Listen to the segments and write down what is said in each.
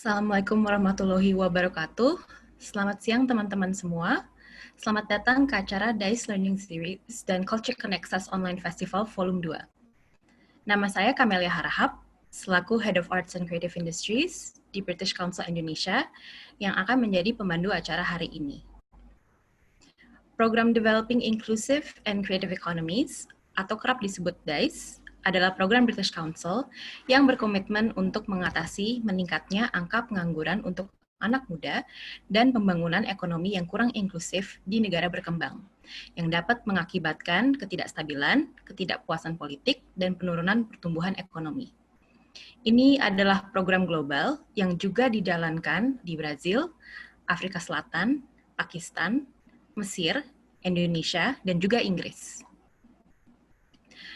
Assalamualaikum warahmatullahi wabarakatuh. Selamat siang teman-teman semua. Selamat datang ke acara DICE Learning Series dan Culture Connects Online Festival Volume 2. Nama saya Camelia Harahap, selaku Head of Arts and Creative Industries di British Council Indonesia yang akan menjadi pemandu acara hari ini. Program Developing Inclusive and Creative Economies, atau kerap disebut DICE, adalah program British Council yang berkomitmen untuk mengatasi meningkatnya angka pengangguran untuk anak muda dan pembangunan ekonomi yang kurang inklusif di negara berkembang, yang dapat mengakibatkan ketidakstabilan, ketidakpuasan politik, dan penurunan pertumbuhan ekonomi. Ini adalah program global yang juga dijalankan di Brazil, Afrika Selatan, Pakistan, Mesir, Indonesia, dan juga Inggris.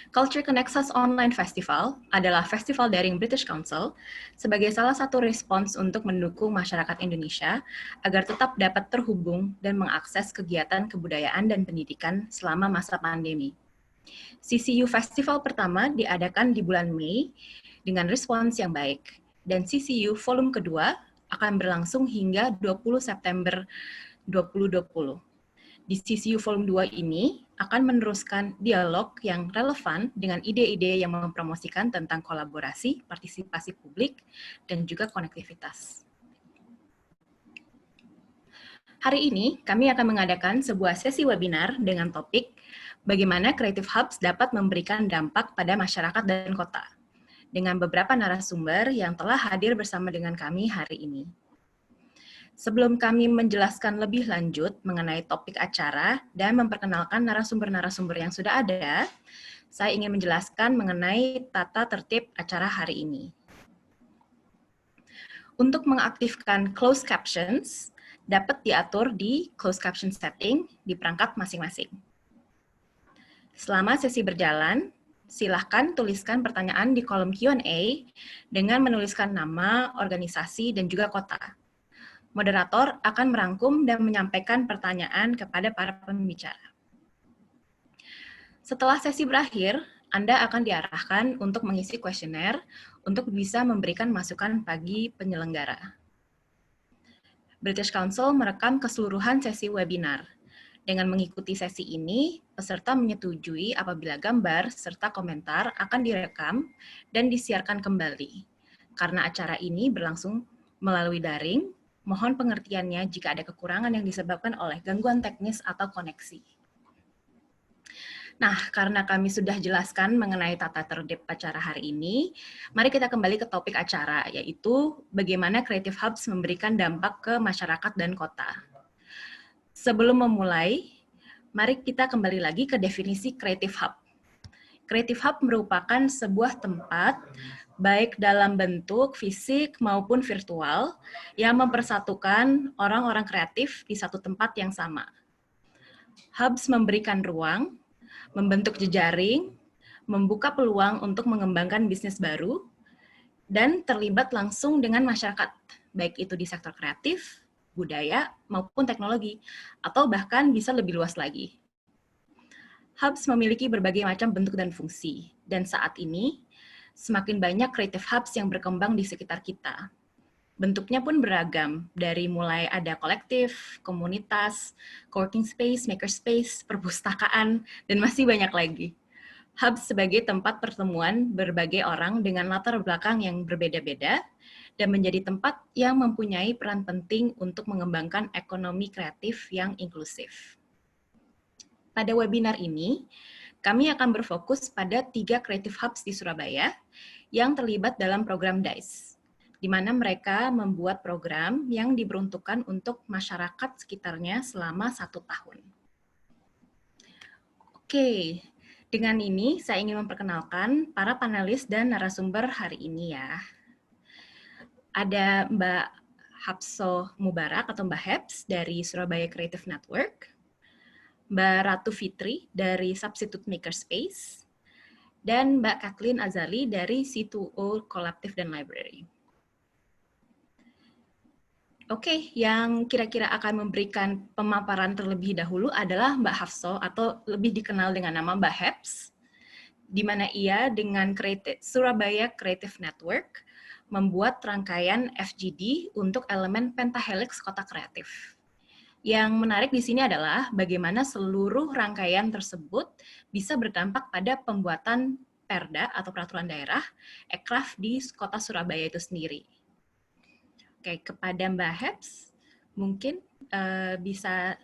Culture Connects Us Online Festival adalah festival daring British Council sebagai salah satu respons untuk mendukung masyarakat Indonesia agar tetap dapat terhubung dan mengakses kegiatan kebudayaan dan pendidikan selama masa pandemi. CCU Festival pertama diadakan di bulan Mei dengan respons yang baik, dan CCU volume kedua akan berlangsung hingga 20 September 2020. Di CCU Volume 2 ini akan meneruskan dialog yang relevan dengan ide-ide yang mempromosikan tentang kolaborasi, partisipasi publik, dan juga konektivitas. Hari ini kami akan mengadakan sebuah sesi webinar dengan topik bagaimana Creative Hubs dapat memberikan dampak pada masyarakat dan kota, dengan beberapa narasumber yang telah hadir bersama dengan kami hari ini. Sebelum kami menjelaskan lebih lanjut mengenai topik acara dan memperkenalkan narasumber-narasumber yang sudah ada, saya ingin menjelaskan mengenai tata tertib acara hari ini. Untuk mengaktifkan closed captions, dapat diatur di closed caption setting di perangkat masing-masing. Selama sesi berjalan, silahkan tuliskan pertanyaan di kolom Q&A dengan menuliskan nama, organisasi, dan juga kota. Moderator akan merangkum dan menyampaikan pertanyaan kepada para pembicara. Setelah sesi berakhir, Anda akan diarahkan untuk mengisi kuesioner untuk bisa memberikan masukan bagi penyelenggara. British Council merekam keseluruhan sesi webinar. Dengan mengikuti sesi ini, peserta menyetujui apabila gambar serta komentar akan direkam dan disiarkan kembali. Karena acara ini berlangsung melalui daring, mohon pengertiannya jika ada kekurangan yang disebabkan oleh gangguan teknis atau koneksi. Nah, karena kami sudah jelaskan mengenai tata tertib acara hari ini, mari kita kembali ke topik acara, yaitu bagaimana Creative Hubs memberikan dampak ke masyarakat dan kota. Sebelum memulai, mari kita kembali lagi ke definisi Creative Hub. Creative Hub merupakan sebuah tempat baik dalam bentuk fisik maupun virtual, yang mempersatukan orang-orang kreatif di satu tempat yang sama. Hubs memberikan ruang, membentuk jejaring, membuka peluang untuk mengembangkan bisnis baru, dan terlibat langsung dengan masyarakat, baik itu di sektor kreatif, budaya, maupun teknologi, atau bahkan bisa lebih luas lagi. Hubs memiliki berbagai macam bentuk dan fungsi, dan saat ini, semakin banyak creative hubs yang berkembang di sekitar kita. Bentuknya pun beragam, dari mulai ada kolektif, komunitas, coworking space, makerspace, perpustakaan, dan masih banyak lagi. Hubs sebagai tempat pertemuan berbagai orang dengan latar belakang yang berbeda-beda, dan menjadi tempat yang mempunyai peran penting untuk mengembangkan ekonomi kreatif yang inklusif. Pada webinar ini, kami akan berfokus pada 3 Creative Hubs di Surabaya yang terlibat dalam program DICE, di mana mereka membuat program yang diperuntukkan untuk masyarakat sekitarnya selama 1 tahun. Oke, dengan ini saya ingin memperkenalkan para panelis dan narasumber hari ini ya. Ada Mbak Hapso Mubarak atau Mbak Heps dari Surabaya Creative Network, Mbak Ratu Fitri dari Substitute Makerspace, dan Mbak Kathleen Azali dari C2O Collective dan Library. Oke, yang kira-kira akan memberikan pemaparan terlebih dahulu adalah Mbak Hafso, atau lebih dikenal dengan nama Mbak Heps, di mana ia dengan Surabaya Creative Network membuat rangkaian FGD untuk elemen pentahelix kota kreatif. Yang menarik di sini adalah bagaimana seluruh rangkaian tersebut bisa berdampak pada pembuatan perda atau peraturan daerah ekraf di kota Surabaya itu sendiri. Oke, kepada Mbak Hebs, mungkin bisa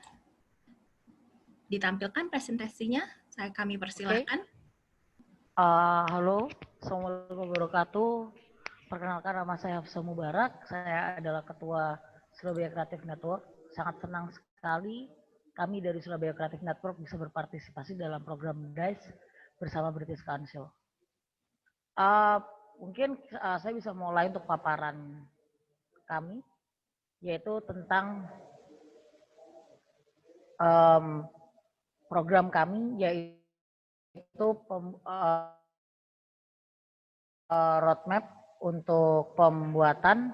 ditampilkan presentasinya. Kami persilahkan. Halo, Assalamualaikum warahmatullahi wabarakatuh. Perkenalkan, nama saya Hafsa Mubarak. Saya adalah Ketua Surabaya Creative Network. Sangat senang sekali kami dari Surabaya Creative Network bisa berpartisipasi dalam program DICE bersama British Council. Mungkin saya bisa mulai untuk paparan kami, yaitu tentang program kami, yaitu roadmap untuk pembuatan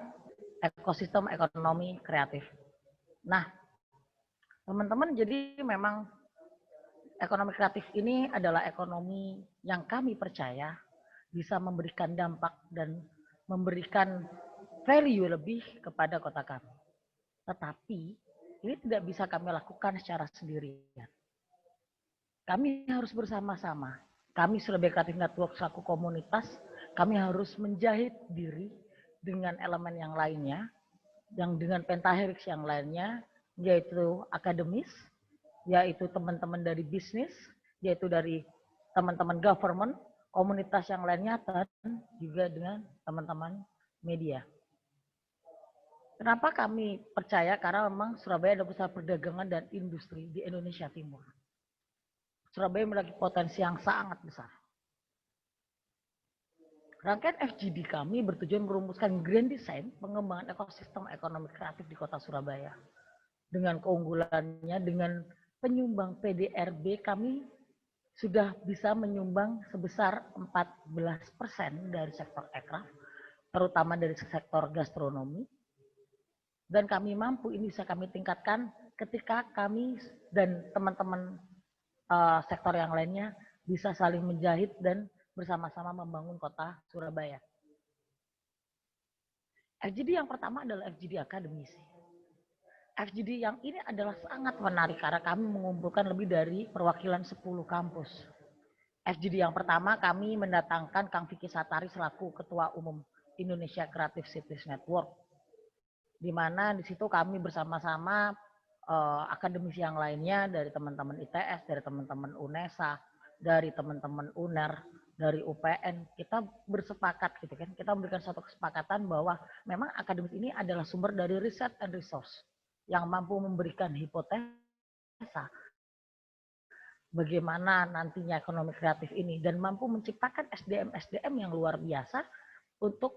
ekosistem ekonomi kreatif. Nah, teman-teman, jadi memang ekonomi kreatif ini adalah ekonomi yang kami percaya bisa memberikan dampak dan memberikan value lebih kepada kota kami. Tetapi ini tidak bisa kami lakukan secara sendirian. Kami harus bersama-sama. Kami Surabaya Creative Network selaku komunitas, kami harus menjahit diri dengan elemen yang lainnya, yang dengan pentahelix yang lainnya, yaitu akademis, yaitu teman-teman dari bisnis, yaitu dari teman-teman government, komunitas yang lainnya, dan juga dengan teman-teman media. Kenapa kami percaya? Karena memang Surabaya adalah pusat perdagangan dan industri di Indonesia Timur. Surabaya memiliki potensi yang sangat besar. Rangkaian FGD kami bertujuan merumuskan grand design pengembangan ekosistem ekonomi kreatif di kota Surabaya. Dengan keunggulannya, dengan penyumbang PDRB kami sudah bisa menyumbang sebesar 14% dari sektor ekraf, terutama dari sektor gastronomi. Dan kami mampu, ini bisa kami tingkatkan ketika kami dan teman-teman sektor yang lainnya bisa saling menjahit dan bersama-sama membangun kota Surabaya. FGD yang pertama adalah FGD akademisi. FGD yang ini adalah sangat menarik karena kami mengumpulkan lebih dari perwakilan 10 kampus. FGD yang pertama kami mendatangkan Kang Vicky Satari selaku Ketua Umum Indonesia Creative Cities Network, di mana di situ kami bersama-sama akademisi yang lainnya dari teman-teman ITS, dari teman-teman UNESA, dari teman-teman UNER, dari UPN, kita bersepakat gitu kan, kita memberikan suatu kesepakatan bahwa memang akademis ini adalah sumber dari riset and resource yang mampu memberikan hipotesa bagaimana nantinya ekonomi kreatif ini dan mampu menciptakan SDM yang luar biasa untuk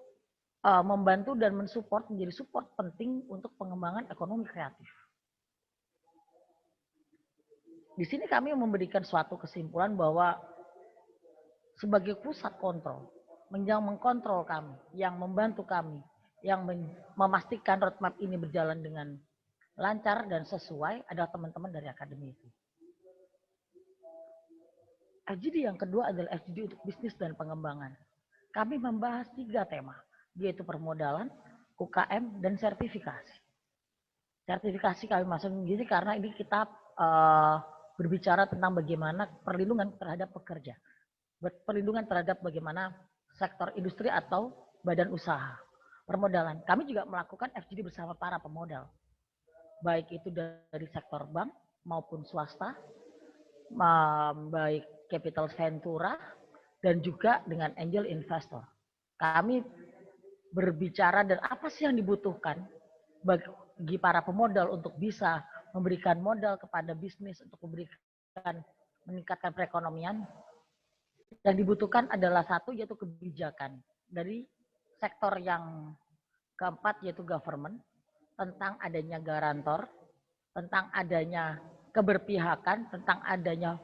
membantu dan mensupport, menjadi support penting untuk pengembangan ekonomi kreatif. Di sini kami memberikan suatu kesimpulan bahwa sebagai pusat kontrol, yang mengkontrol kami, yang membantu kami, yang memastikan roadmap ini berjalan dengan lancar dan sesuai adalah teman-teman dari akademisi. FGD yang kedua adalah FGD untuk bisnis dan pengembangan. Kami membahas 3 tema, yaitu permodalan, UKM, dan sertifikasi. Sertifikasi kami masuk di sini karena ini kita berbicara tentang bagaimana perlindungan terhadap pekerja, perlindungan terhadap bagaimana sektor industri atau badan usaha. Permodalan, kami juga melakukan FGD bersama para pemodal, baik itu dari sektor bank maupun swasta, baik capital ventura dan juga dengan angel investor. Kami berbicara dan apa sih yang dibutuhkan bagi para pemodal untuk bisa memberikan modal kepada bisnis untuk meningkatkan perekonomian. Yang dibutuhkan adalah satu, yaitu kebijakan dari sektor yang keempat, yaitu government, tentang adanya garantor, tentang adanya keberpihakan, tentang adanya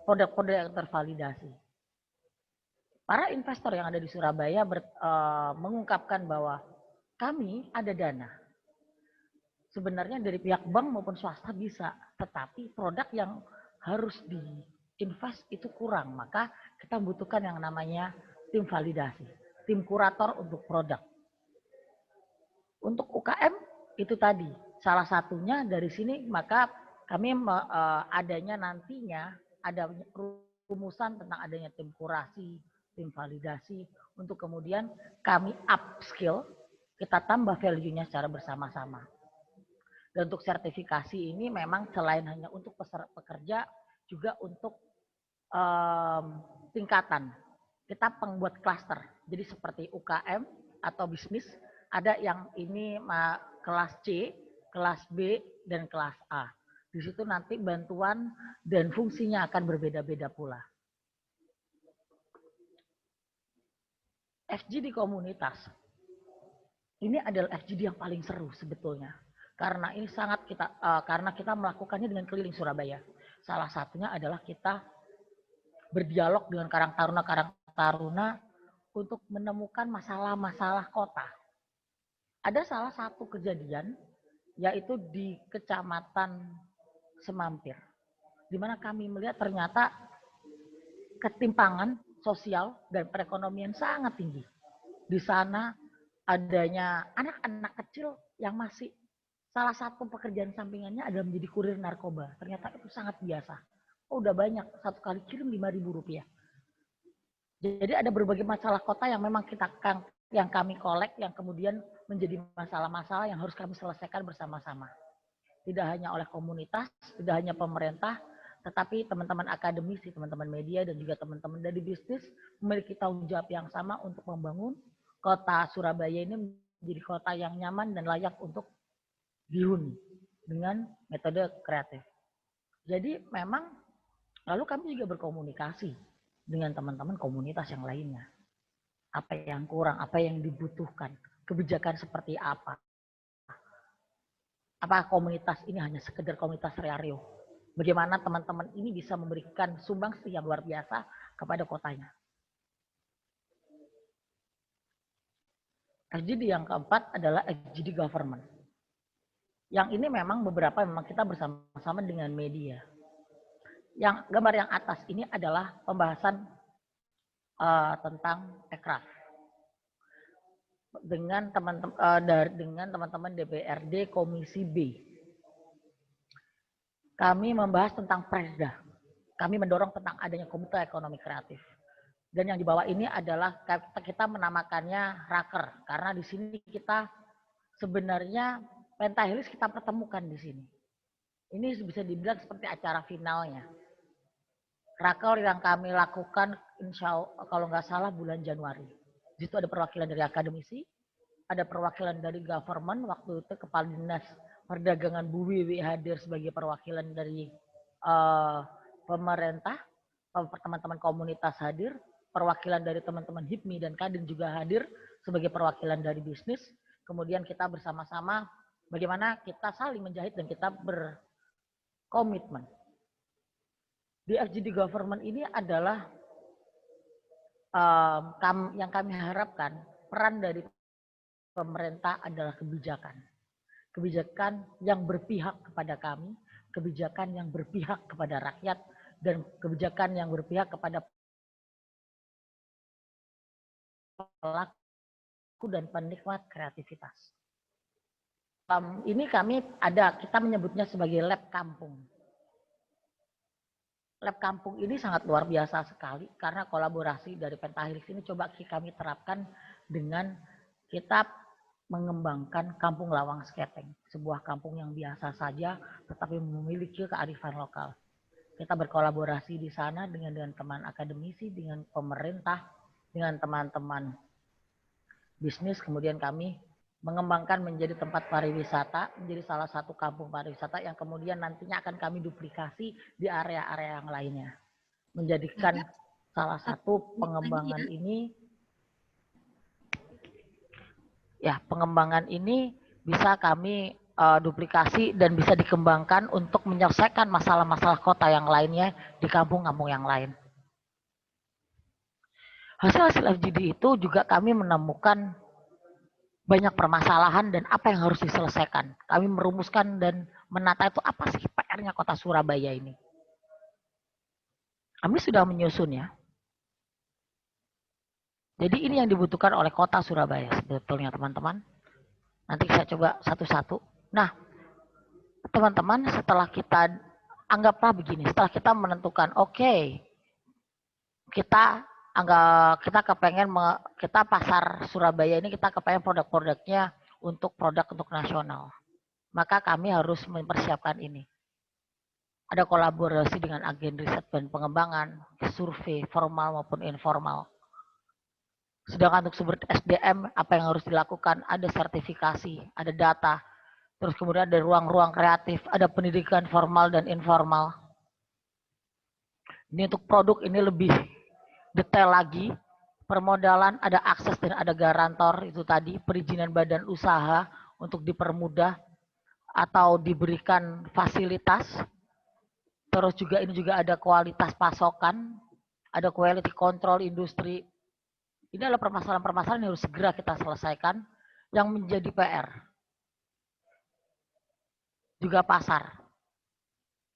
produk-produk yang tervalidasi. Para investor yang ada di Surabaya mengungkapkan bahwa kami ada dana. Sebenarnya dari pihak bank maupun swasta bisa, tetapi produk yang harus diinvest itu kurang. Maka kita membutuhkan yang namanya tim validasi, tim kurator untuk produk. Untuk UKM itu tadi salah satunya dari sini, maka kami adanya nantinya ada rumusan tentang adanya tim kurasi, tim validasi untuk kemudian kami upskill, kita tambah value-nya secara bersama-sama. Dan untuk sertifikasi ini memang selain hanya untuk pekerja, juga untuk tingkatan. Kita pembuat klaster. Jadi seperti UKM atau bisnis, ada yang ini kelas C, kelas B, dan kelas A. Di situ nanti bantuan dan fungsinya akan berbeda-beda pula. FGD komunitas. Ini adalah FGD yang paling seru sebetulnya. Karena ini sangat karena kita melakukannya dengan keliling Surabaya. Salah satunya adalah kita berdialog dengan karang taruna untuk menemukan masalah-masalah kota. Ada salah satu kejadian yaitu di Kecamatan Semampir, di mana kami melihat ternyata ketimpangan sosial dan perekonomian sangat tinggi. Di sana adanya anak-anak kecil yang masih salah satu pekerjaan sampingannya adalah menjadi kurir narkoba. Ternyata itu sangat biasa. Oh, udah banyak, satu kali kirim Rp5.000. Jadi ada berbagai masalah kota yang memang yang kami kolek, yang kemudian menjadi masalah-masalah yang harus kami selesaikan bersama-sama. Tidak hanya oleh komunitas, tidak hanya pemerintah, tetapi teman-teman akademisi, teman-teman media, dan juga teman-teman dari bisnis memiliki tanggung jawab yang sama untuk membangun kota Surabaya ini menjadi kota yang nyaman dan layak untuk dihuni dengan metode kreatif. Jadi memang lalu kami juga berkomunikasi dengan teman-teman komunitas yang lainnya. Apa yang kurang, apa yang dibutuhkan, kebijakan seperti apa. Apakah komunitas ini hanya sekedar komunitas Riario? Bagaimana teman-teman ini bisa memberikan sumbangsi yang luar biasa kepada kotanya. FGD yang keempat adalah FGD government. Yang ini memang beberapa memang kita bersama-sama dengan media. Yang gambar yang atas ini adalah pembahasan tentang ekraf dengan teman-teman DPRD Komisi B. Kami membahas tentang Presda. Kami mendorong tentang adanya komite ekonomi kreatif. Dan yang di bawah ini adalah kita menamakannya Raker, karena di sini kita sebenarnya pentahelis kita pertemukan di sini. Ini bisa dibilang seperti acara finalnya. Raker yang kami lakukan insya Allah, kalau nggak salah bulan Januari. Di situ ada perwakilan dari akademisi, ada perwakilan dari government, waktu itu Kepala Dinas Perdagangan Bu Wiwi hadir sebagai perwakilan dari pemerintah, teman-teman komunitas hadir, perwakilan dari teman-teman HIPMI dan Kadin juga hadir sebagai perwakilan dari bisnis. Kemudian kita bersama-sama bagaimana kita saling menjahit dan kita berkomitmen. Di FGD government ini adalah yang kami harapkan peran dari pemerintah adalah kebijakan. Kebijakan yang berpihak kepada kami, kebijakan yang berpihak kepada rakyat, dan kebijakan yang berpihak kepada pelaku dan penikmat kreativitas. Ini kita menyebutnya sebagai lab kampung. Lab kampung ini sangat luar biasa sekali karena kolaborasi dari Pentahelix ini coba kami terapkan dengan kita mengembangkan Kampung Lawang Sketeng, sebuah kampung yang biasa saja tetapi memiliki kearifan lokal. Kita berkolaborasi di sana dengan teman akademisi, dengan pemerintah, dengan teman-teman bisnis, kemudian kami mengembangkan menjadi tempat pariwisata, menjadi salah satu kampung pariwisata yang kemudian nantinya akan kami duplikasi di area-area yang lainnya. Menjadikan salah satu pengembangan ini, pengembangan ini bisa kami duplikasi dan bisa dikembangkan untuk menyelesaikan masalah-masalah kota yang lainnya di kampung-kampung yang lain. Hasil-hasil FGD itu juga kami menemukan banyak permasalahan dan apa yang harus diselesaikan. Kami merumuskan dan menata itu apa sih PR-nya kota Surabaya ini. Kami sudah menyusun ya. Jadi ini yang dibutuhkan oleh kota Surabaya sebetulnya teman-teman. Nanti saya coba satu-satu. Nah, teman-teman, setelah kita anggaplah begini, setelah kita menentukan, oke, kita kita kepengen kita pasar Surabaya ini kita kepengen produk-produknya untuk produk untuk nasional. Maka kami harus mempersiapkan ini. Ada kolaborasi dengan agen riset dan pengembangan, survei formal maupun informal. Sedangkan untuk sumber SDM, apa yang harus dilakukan? Ada sertifikasi, ada data, terus kemudian ada ruang-ruang kreatif, ada pendidikan formal dan informal. Ini untuk produk ini lebih detail lagi. Permodalan, ada akses dan ada garantor, itu tadi, perizinan badan usaha untuk dipermudah atau diberikan fasilitas. Terus juga ini juga ada kualitas pasokan, ada quality control industri. Ini adalah permasalahan-permasalahan yang harus segera kita selesaikan yang menjadi PR. Juga pasar.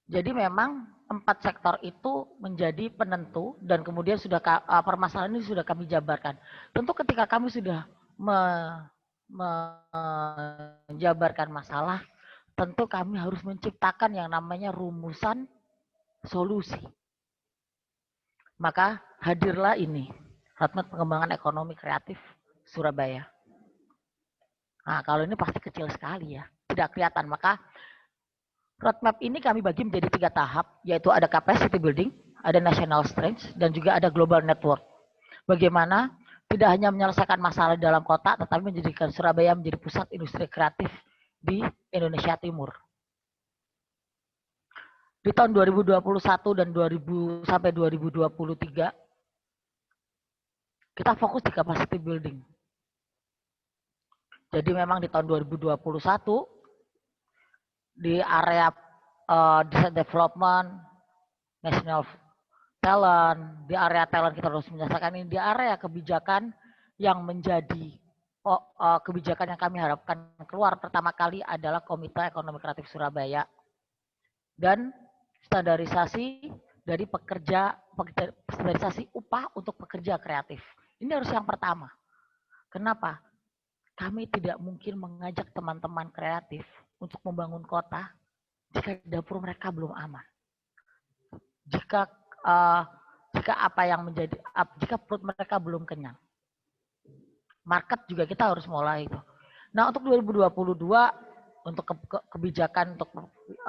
Jadi memang 4 sektor itu menjadi penentu dan kemudian sudah permasalahan ini sudah kami jabarkan. Tentu ketika kami sudah menjabarkan masalah, tentu kami harus menciptakan yang namanya rumusan solusi. Maka hadirlah ini, Roadmap Pengembangan Ekonomi Kreatif Surabaya. Nah, kalau ini pasti kecil sekali ya, tidak kelihatan. Maka roadmap ini kami bagi menjadi 3 tahap, yaitu ada capacity building, ada national strength, dan juga ada global network. Bagaimana tidak hanya menyelesaikan masalah dalam kota, tetapi menjadikan Surabaya menjadi pusat industri kreatif di Indonesia Timur. Di tahun 2021 dan 2000 sampai 2023 kita fokus di capacity building. Jadi memang di tahun 2021 di area design development, national talent, di area talent kita harus menyelesaikan ini, di area kebijakan yang menjadi kebijakan yang kami harapkan keluar pertama kali adalah Komite Ekonomi Kreatif Surabaya dan standarisasi dari standarisasi upah untuk pekerja kreatif. Ini harus yang pertama. Kenapa? Kami tidak mungkin mengajak teman-teman kreatif untuk membangun kota jika dapur mereka belum aman. Jika apa yang menjadi jika perut mereka belum kenyang. Market juga kita harus mulai itu. Nah, untuk 2022 untuk kebijakan untuk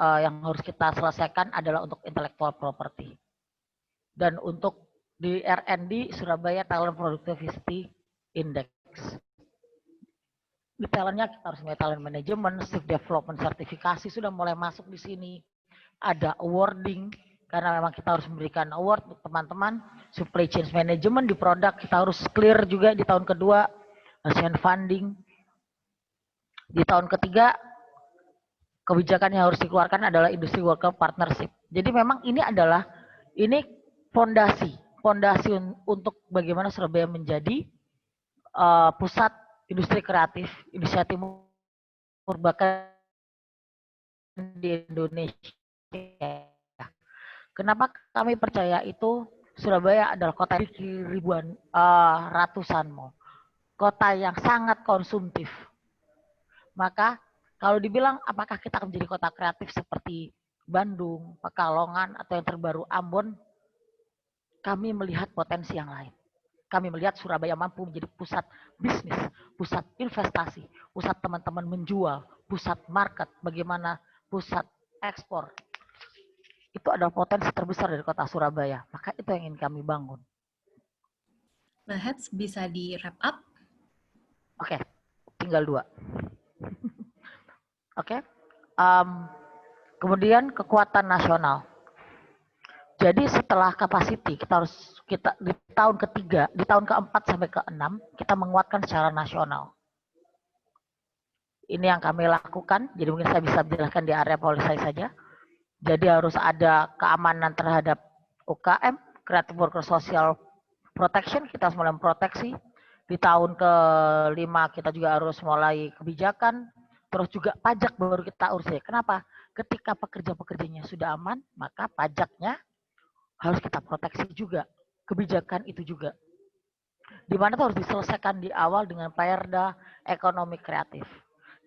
yang harus kita selesaikan adalah untuk intellectual property. Dan untuk di R&D Surabaya Talent Productivity Index. Di talentnya kita harus mulai talent management, skill development, sertifikasi sudah mulai masuk di sini. Ada awarding karena memang kita harus memberikan award untuk teman-teman. Supply chain management di produk kita harus clear juga di tahun kedua. Asian funding. Di tahun ketiga kebijakan yang harus dikeluarkan adalah industry worker partnership. Jadi memang ini adalah fondasi untuk bagaimana Surabaya menjadi pusat industri kreatif Indonesia Timur bahkan di Indonesia. Kenapa kami percaya itu? Surabaya adalah kota ribuan ratusan mall, kota yang sangat konsumtif. Maka kalau dibilang apakah kita akan menjadi kota kreatif seperti Bandung, Pekalongan atau yang terbaru Ambon, kami melihat potensi yang lain. Kami melihat Surabaya mampu menjadi pusat bisnis, pusat investasi, pusat teman-teman menjual, pusat market, bagaimana pusat ekspor. Itu adalah potensi terbesar dari kota Surabaya. Maka itu yang ingin kami bangun. Heads bisa di wrap up? Oke, tinggal 2. Oke. Kemudian kekuatan nasional. Jadi setelah capacity kita di tahun ketiga, di tahun keempat sampai ke-6 kita menguatkan secara nasional. Ini yang kami lakukan. Jadi mungkin saya bisa menjelaskan di area policy saja. Jadi harus ada keamanan terhadap UKM, Creative Worker Social Protection, kita harus mulai memproteksi. Di tahun ke-5 kita juga harus mulai kebijakan, terus juga pajak baru kita urus. Kenapa? Ketika pekerja-pekerjanya sudah aman, maka pajaknya harus kita proteksi juga. Kebijakan itu juga. Di mana itu harus diselesaikan di awal dengan perda ekonomi kreatif.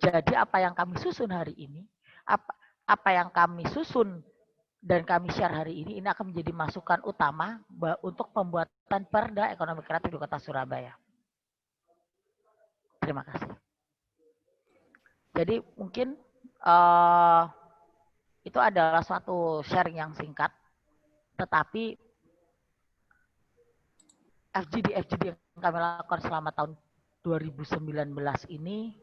Jadi apa yang kami susun hari ini, apa yang kami susun dan kami share hari ini akan menjadi masukan utama untuk pembuatan Perda Ekonomi Kreatif di Kota Surabaya. Terima kasih. Jadi mungkin itu adalah suatu sharing yang singkat, tetapi FGD yang kami lakukan selama tahun 2019 ini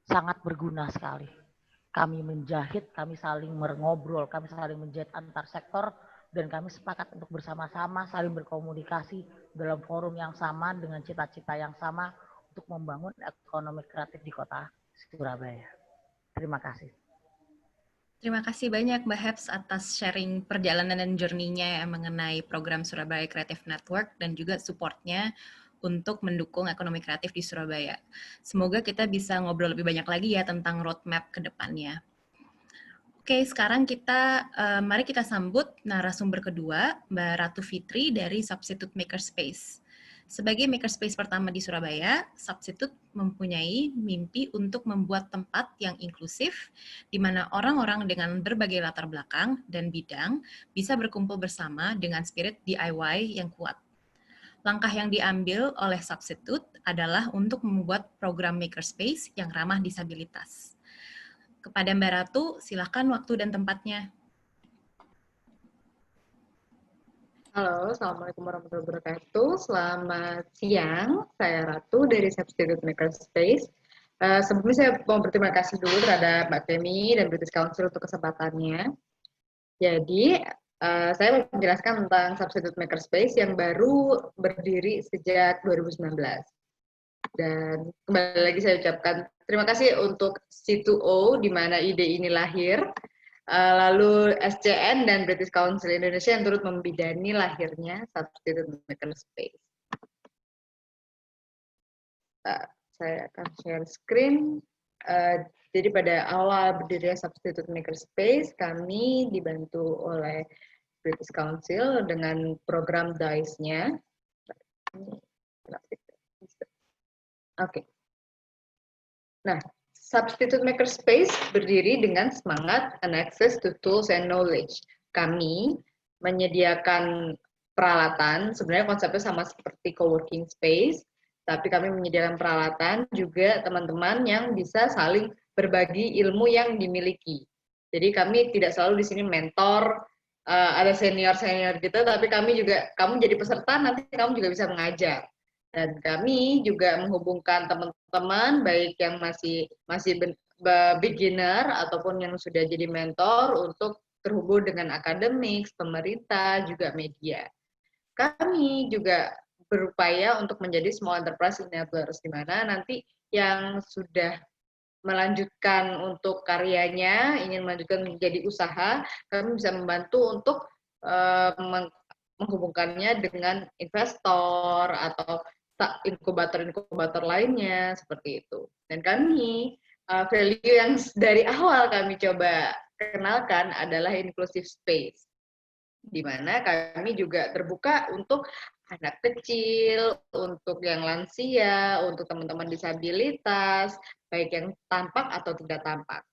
sangat berguna sekali. Kami menjahit, kami saling mengobrol, kami saling menjahit antar sektor, dan kami sepakat untuk bersama-sama saling berkomunikasi dalam forum yang sama dengan cita-cita yang sama untuk membangun ekonomi kreatif di Kota Surabaya. Terima kasih. Terima kasih banyak Mbak Heps atas sharing perjalanan dan journey-nya mengenai program Surabaya Creative Network dan juga support-nya untuk mendukung ekonomi kreatif di Surabaya. Semoga kita bisa ngobrol lebih banyak lagi ya tentang roadmap ke depannya. Oke, sekarang mari kita sambut narasumber kedua, Mbak Ratu Fitri dari Substitute Makerspace. Sebagai makerspace pertama di Surabaya, Substitute mempunyai mimpi untuk membuat tempat yang inklusif, di mana orang-orang dengan berbagai latar belakang dan bidang bisa berkumpul bersama dengan spirit DIY yang kuat. Langkah yang diambil oleh Substitute adalah untuk membuat program makerspace yang ramah disabilitas. Kepada Mbak Ratu, silakan waktu dan tempatnya. Halo, Assalamualaikum warahmatullahi wabarakatuh. Selamat siang, saya Ratu dari Substitute Makerspace. Sebelumnya saya mau berterima kasih dulu terhadap Mbak Femi dan British Council untuk kesempatannya. Jadi, saya mau menjelaskan tentang Substitute Makerspace yang baru berdiri sejak 2019. Dan kembali lagi saya ucapkan terima kasih untuk C2O, di mana ide ini lahir. Lalu SCN dan British Council Indonesia yang turut membidani lahirnya Substitute Makerspace. Saya akan share screen. Jadi pada awal berdirinya Substitute Makerspace, kami dibantu oleh British Council dengan program DICE-nya. Oke. Nah, Substitute Makerspace berdiri dengan semangat and access to tools and knowledge. Kami menyediakan peralatan, sebenarnya konsepnya sama seperti coworking space, tapi kami menyediakan peralatan juga teman-teman yang bisa saling berbagi ilmu yang dimiliki. Jadi kami tidak selalu di sini mentor, ada senior-senior gitu, tapi kamu jadi peserta, nanti kamu juga bisa mengajar. Dan kami juga menghubungkan teman-teman baik yang masih beginner ataupun yang sudah jadi mentor untuk terhubung dengan akademik, pemerintah, juga media. Kami juga berupaya untuk menjadi small enterprise enablers, di mana nanti yang sudah melanjutkan untuk karyanya, ingin melanjutkan menjadi usaha, kami bisa membantu untuk menghubungkannya dengan investor atau inkubator-inkubator lainnya, seperti itu. Dan kami, value yang dari awal kami coba kenalkan adalah inclusive space, di mana kami juga terbuka untuk anak kecil, untuk yang lansia, untuk teman-teman disabilitas, baik yang tampak atau tidak tampak.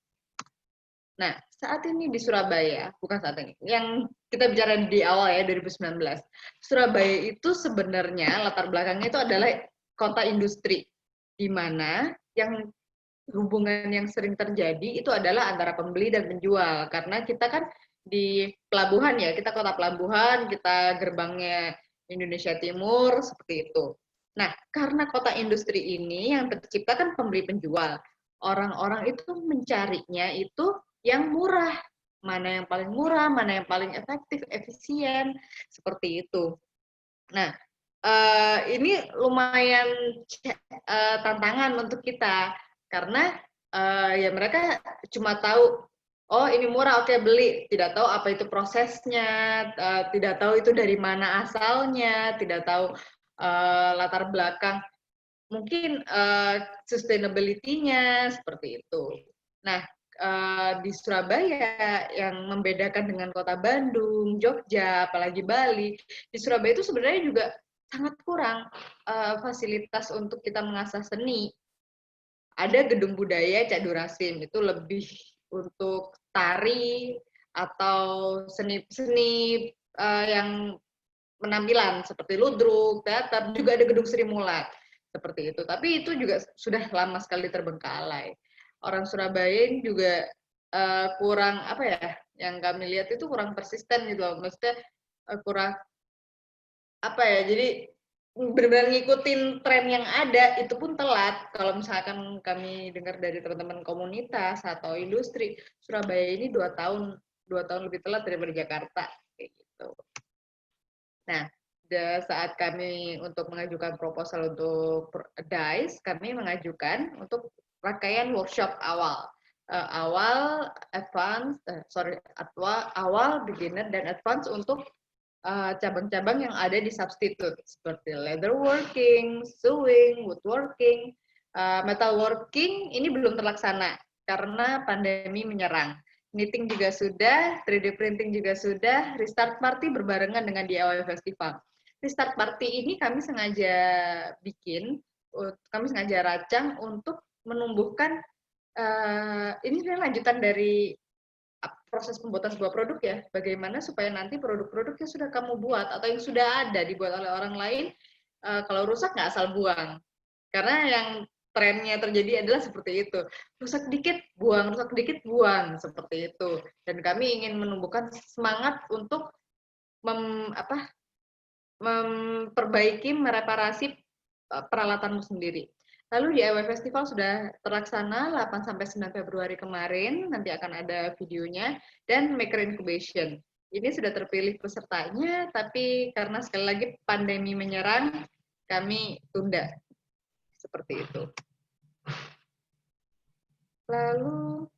Nah, saat ini di Surabaya, bukan saat ini, yang kita bicara di awal ya, 2019, Surabaya itu sebenarnya latar belakangnya itu adalah kota industri, di mana yang hubungan yang sering terjadi itu adalah antara pembeli dan penjual, karena kita kan di pelabuhan ya, kita kota pelabuhan, kita gerbangnya Indonesia Timur, seperti itu. Nah, karena kota industri ini yang tercipta kan pembeli penjual, orang-orang itu mencarinya itu yang murah, mana yang paling murah, mana yang paling efektif, efisien, seperti itu. Nah, ini lumayan tantangan untuk kita, karena ya mereka cuma tahu, oh ini murah, oke beli, tidak tahu apa itu prosesnya, tidak tahu itu dari mana asalnya, tidak tahu latar belakang, mungkin sustainability-nya, seperti itu. Nah, di Surabaya yang membedakan dengan kota Bandung, Jogja, apalagi Bali, di Surabaya itu sebenarnya juga sangat kurang fasilitas untuk kita mengasah seni. ada gedung budaya Cak Durasim, itu lebih untuk tari atau seni-seni yang penampilan seperti ludruk, teater, juga ada gedung Sri Mulat seperti itu. Tapi itu juga sudah lama sekali terbengkalai. Orang Surabaya ini juga kurang apa ya? Yang kami lihat itu kurang persisten gitu loh. Maksudnya kurang apa ya? Jadi benar-benar ngikutin tren yang ada itu pun telat. Kalau misalkan kami dengar dari teman-teman komunitas atau industri, Surabaya ini 2 tahun lebih telat daripada Jakarta kayak gitu. Nah, saat kami untuk mengajukan proposal untuk DICE, kami mengajukan untuk rangkaian workshop awal. Awal, advance, awal, beginner, dan advance untuk cabang-cabang yang ada di substitute seperti leatherworking, sewing, woodworking, metalworking ini belum terlaksana karena pandemi menyerang. Knitting juga sudah, 3D printing juga sudah, restart party berbarengan dengan DIY Festival. Restart party ini kami sengaja rancang untuk menumbuhkan ini lanjutan dari proses pembuatan sebuah produk ya, bagaimana supaya nanti produk-produk yang sudah kamu buat atau yang sudah ada dibuat oleh orang lain, kalau rusak nggak asal buang. Karena yang trennya terjadi adalah seperti itu. Rusak dikit, buang, seperti itu. Dan kami ingin menumbuhkan semangat untuk memperbaiki, mereparasi peralatanmu sendiri. Lalu DIY Festival sudah terlaksana 8-9 Februari kemarin, nanti akan ada videonya, dan Maker Incubation. Ini sudah terpilih pesertanya, tapi karena sekali lagi pandemi menyerang, kami tunda. Seperti itu. Lalu,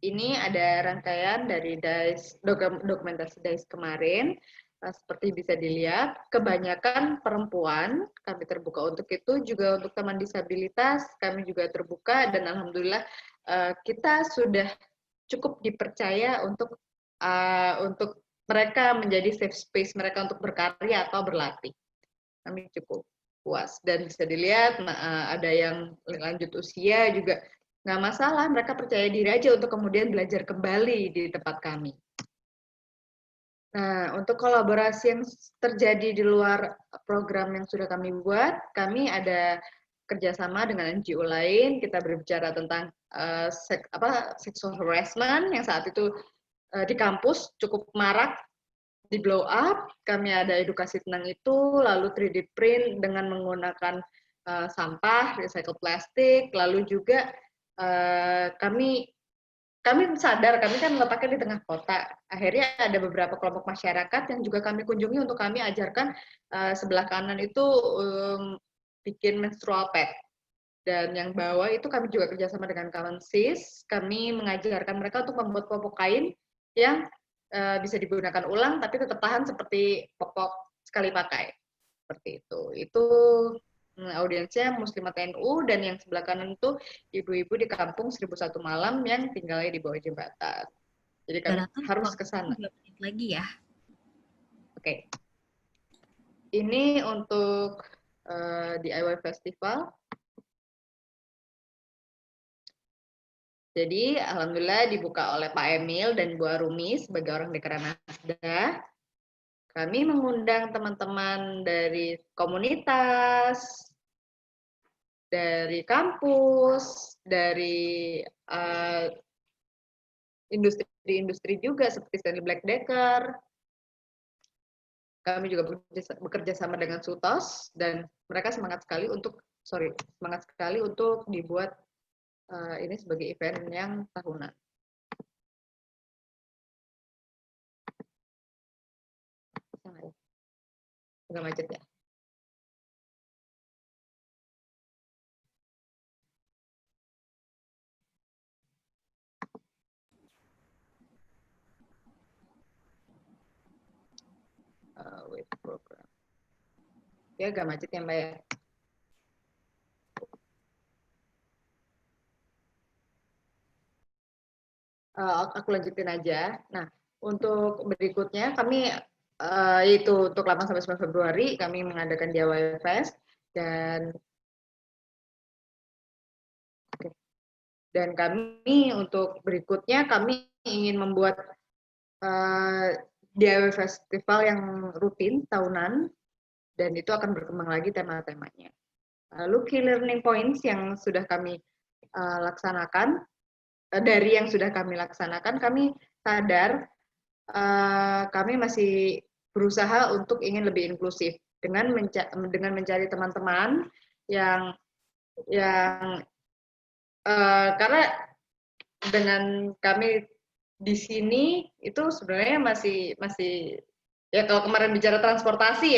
ini ada rangkaian dari dokumentasi DICE kemarin. Seperti bisa dilihat, kebanyakan perempuan, kami terbuka untuk itu, juga untuk teman disabilitas, kami juga terbuka, dan alhamdulillah kita sudah cukup dipercaya untuk mereka menjadi safe space mereka untuk berkarya atau berlatih. Kami cukup puas, dan bisa dilihat ada yang lanjut usia juga nggak masalah, mereka percaya diri aja untuk kemudian belajar kembali di tempat kami. Nah, untuk kolaborasi yang terjadi di luar program yang sudah kami buat, kami ada kerjasama dengan NGO lain. Kita berbicara tentang sexual harassment yang saat itu di kampus cukup marak, di blow up. Kami ada edukasi tentang itu, lalu 3D print dengan menggunakan sampah, recycle plastik, lalu juga kami sadar, kami kan letaknya di tengah kota. Akhirnya ada beberapa kelompok masyarakat yang juga kami kunjungi untuk kami ajarkan sebelah kanan itu bikin menstrual pad. Dan yang bawah itu kami juga kerjasama dengan kawan SIS. Kami mengajarkan mereka untuk membuat popok kain yang bisa digunakan ulang, tapi tetap tahan seperti popok sekali pakai. Seperti itu. Itu audiensnya Muslimat NU, dan yang sebelah kanan itu ibu-ibu di kampung 1001 Malam yang tinggalnya di bawah jembatan. Jadi kami harus ke sana. Lagi ya. Oke. Ini untuk DIY Festival. Jadi alhamdulillah dibuka oleh Pak Emil dan Bu Arumi sebagai orang Dekranasda. Kami mengundang teman-teman dari komunitas, dari kampus, dari industri-industri juga seperti Stanley Black Decker. Kami juga bekerja sama dengan Sutos, dan mereka semangat sekali untuk dibuat ini sebagai event yang tahunan. Agak macet ya. Wait program. Ya agak macet ya Mbak ya. Aku lanjutin aja. Nah, untuk berikutnya kami itu untuk 8-9 Februari kami mengadakan DIY Fest, dan Dan kami untuk berikutnya kami ingin membuat DIY Festival yang rutin tahunan, dan itu akan berkembang lagi tema-temanya. Lalu key learning points yang sudah kami laksanakan, dari yang sudah kami laksanakan, kami sadar kami masih berusaha untuk ingin lebih inklusif dengan mencari teman-teman yang karena dengan kami di sini itu sebenarnya masih ya, kalau kemarin bicara transportasi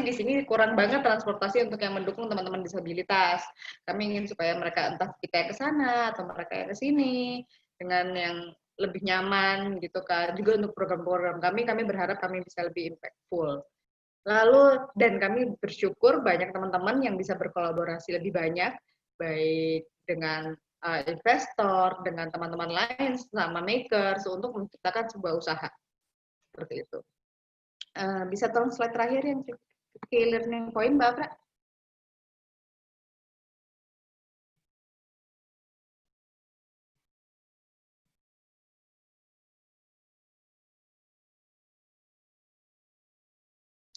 di sini kurang banget transportasi untuk yang mendukung teman-teman disabilitas. Kami ingin supaya mereka entah kita yang ke sana atau mereka yang ke sini dengan yang lebih nyaman gitu kan. Juga untuk program-program kami berharap kami bisa lebih impactful. Lalu dan kami bersyukur banyak teman-teman yang bisa berkolaborasi lebih banyak, baik dengan investor, dengan teman-teman lain, sama makers, untuk menciptakan sebuah usaha. Seperti itu. Bisa tolong slide terakhir yang key learning point, Mbak Pra?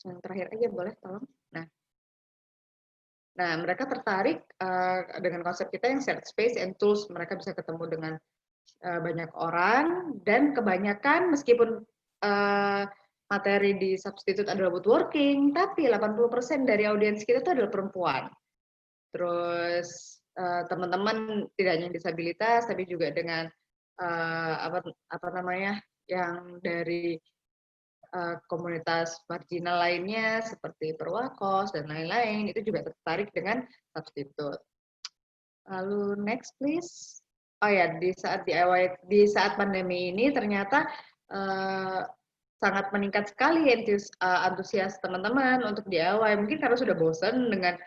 Yang terakhir aja boleh, tolong. Nah, mereka tertarik dengan konsep kita yang shared space and tools. Mereka bisa ketemu dengan banyak orang, dan kebanyakan meskipun materi di substitute adalah woodworking, tapi 80% dari audiens kita itu adalah perempuan. Terus teman-teman tidak hanya disabilitas, tapi juga dengan apa namanya, yang dari komunitas marginal lainnya seperti perwakos dan lain-lain, itu juga tertarik dengan substitute. Lalu next please. Oh ya, di saat pandemi ini ternyata sangat meningkat sekali antusias teman-teman untuk DIY. Mungkin karena sudah bosan dengan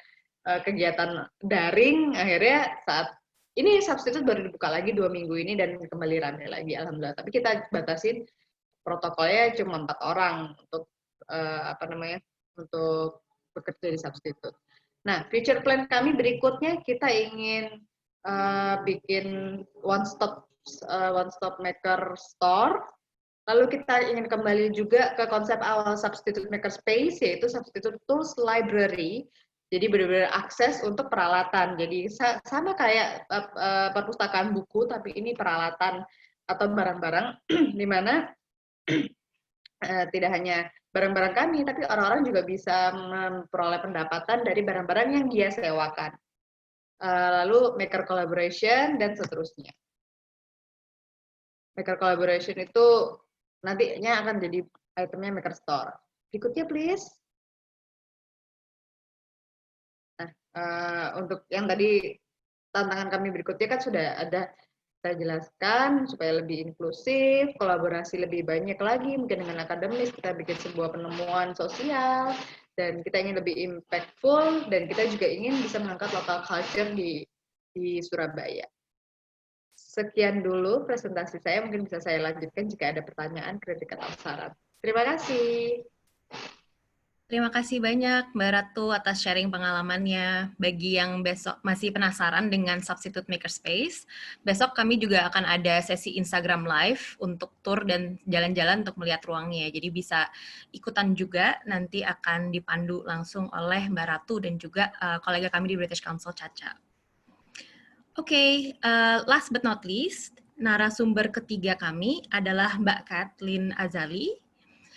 kegiatan daring, akhirnya saat ini substitute baru dibuka lagi 2 minggu ini dan kembali ramai lagi, alhamdulillah. Tapi kita batasin protokolnya cuma 4 orang untuk untuk bekerja di substitute. Nah, future plan kami berikutnya kita ingin bikin one stop maker store. Lalu kita ingin kembali juga ke konsep awal substitute maker space, yaitu substitute tools library. Jadi benar-benar akses untuk peralatan. Jadi sama kayak perpustakaan buku, tapi ini peralatan atau barang-barang di mana tidak hanya barang-barang kami, tapi orang-orang juga bisa memperoleh pendapatan dari barang-barang yang dia sewakan. Lalu maker collaboration dan seterusnya. Maker collaboration itu nantinya akan jadi itemnya maker store. Berikutnya please. Nah, untuk yang tadi tantangan kami berikutnya kan sudah ada saya jelaskan supaya lebih inklusif, kolaborasi lebih banyak lagi, mungkin dengan akademis, kita bikin sebuah penemuan sosial, dan kita ingin lebih impactful, dan kita juga ingin bisa mengangkat local culture di Surabaya. Sekian dulu presentasi saya, mungkin bisa saya lanjutkan jika ada pertanyaan, kritik, atau saran. Terima kasih. Terima kasih banyak Mbak Ratu atas sharing pengalamannya. Bagi yang besok masih penasaran dengan Substitute Makerspace, besok kami juga akan ada sesi Instagram Live untuk tour dan jalan-jalan untuk melihat ruangnya. Jadi bisa ikutan juga, nanti akan dipandu langsung oleh Mbak Ratu dan juga kolega kami di British Council, Caca. Oke, last but not least, narasumber ketiga kami adalah Mbak Kathleen Azali,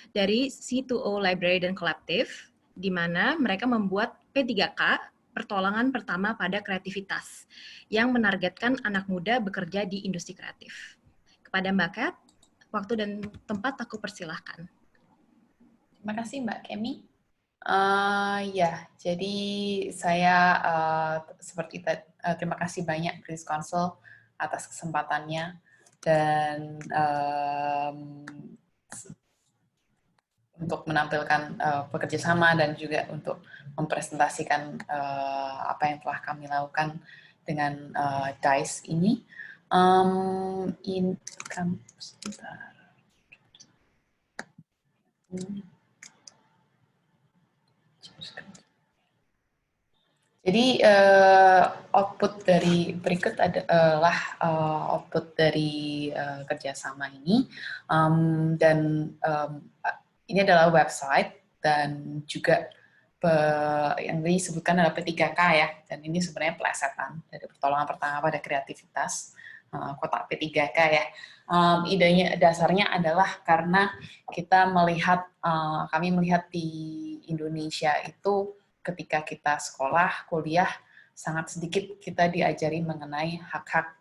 dari C2O Library dan Collective, di mana mereka membuat P3K, pertolongan pertama pada kreativitas, yang menargetkan anak muda bekerja di industri kreatif. Kepada Mbak Kat, waktu dan tempat aku persilahkan. Terima kasih Mbak Kemi. Ya, jadi saya seperti terima kasih banyak British Council atas kesempatannya, dan untuk menampilkan bekerja sama dan juga untuk mempresentasikan apa yang telah kami lakukan dengan DICE ini. Sebentar. Jadi output dari berikut adalah output dari kerjasama ini, dan ini adalah website dan juga yang disebutkan adalah P3K ya, dan ini sebenarnya plesetan dari pertolongan pertama pada kreativitas kotak P3K ya. Idenya dasarnya adalah karena kita melihat, kami melihat di Indonesia itu ketika kita sekolah, kuliah, sangat sedikit kita diajari mengenai hak-hak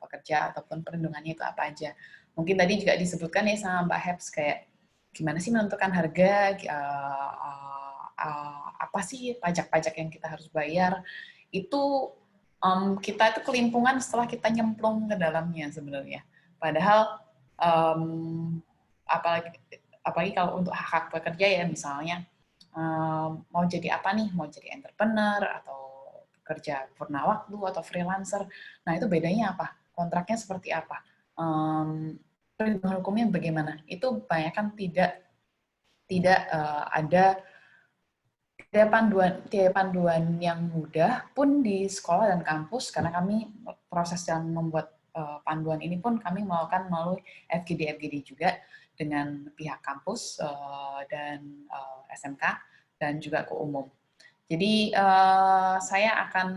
pekerja ataupun perlindungannya itu apa aja. Mungkin tadi juga disebutkan ya sama Mbak Heps kayak gimana sih menentukan harga, apa sih pajak-pajak yang kita harus bayar. Itu kita itu kelimpungan setelah kita nyemplung ke dalamnya sebenarnya. Padahal apalagi kalau untuk hak-hak pekerja ya, misalnya mau jadi apa nih, mau jadi entrepreneur atau kerja purna waktu atau freelancer. Nah, itu bedanya apa? Kontraknya seperti apa? Perlindungan hukumnya bagaimana? Itu banyak kan tidak ada panduan yang mudah pun di sekolah dan kampus, karena kami proses yang membuat panduan ini pun kami melakukan melalui FGD juga dengan pihak kampus dan SMK dan juga ke umum. Jadi saya akan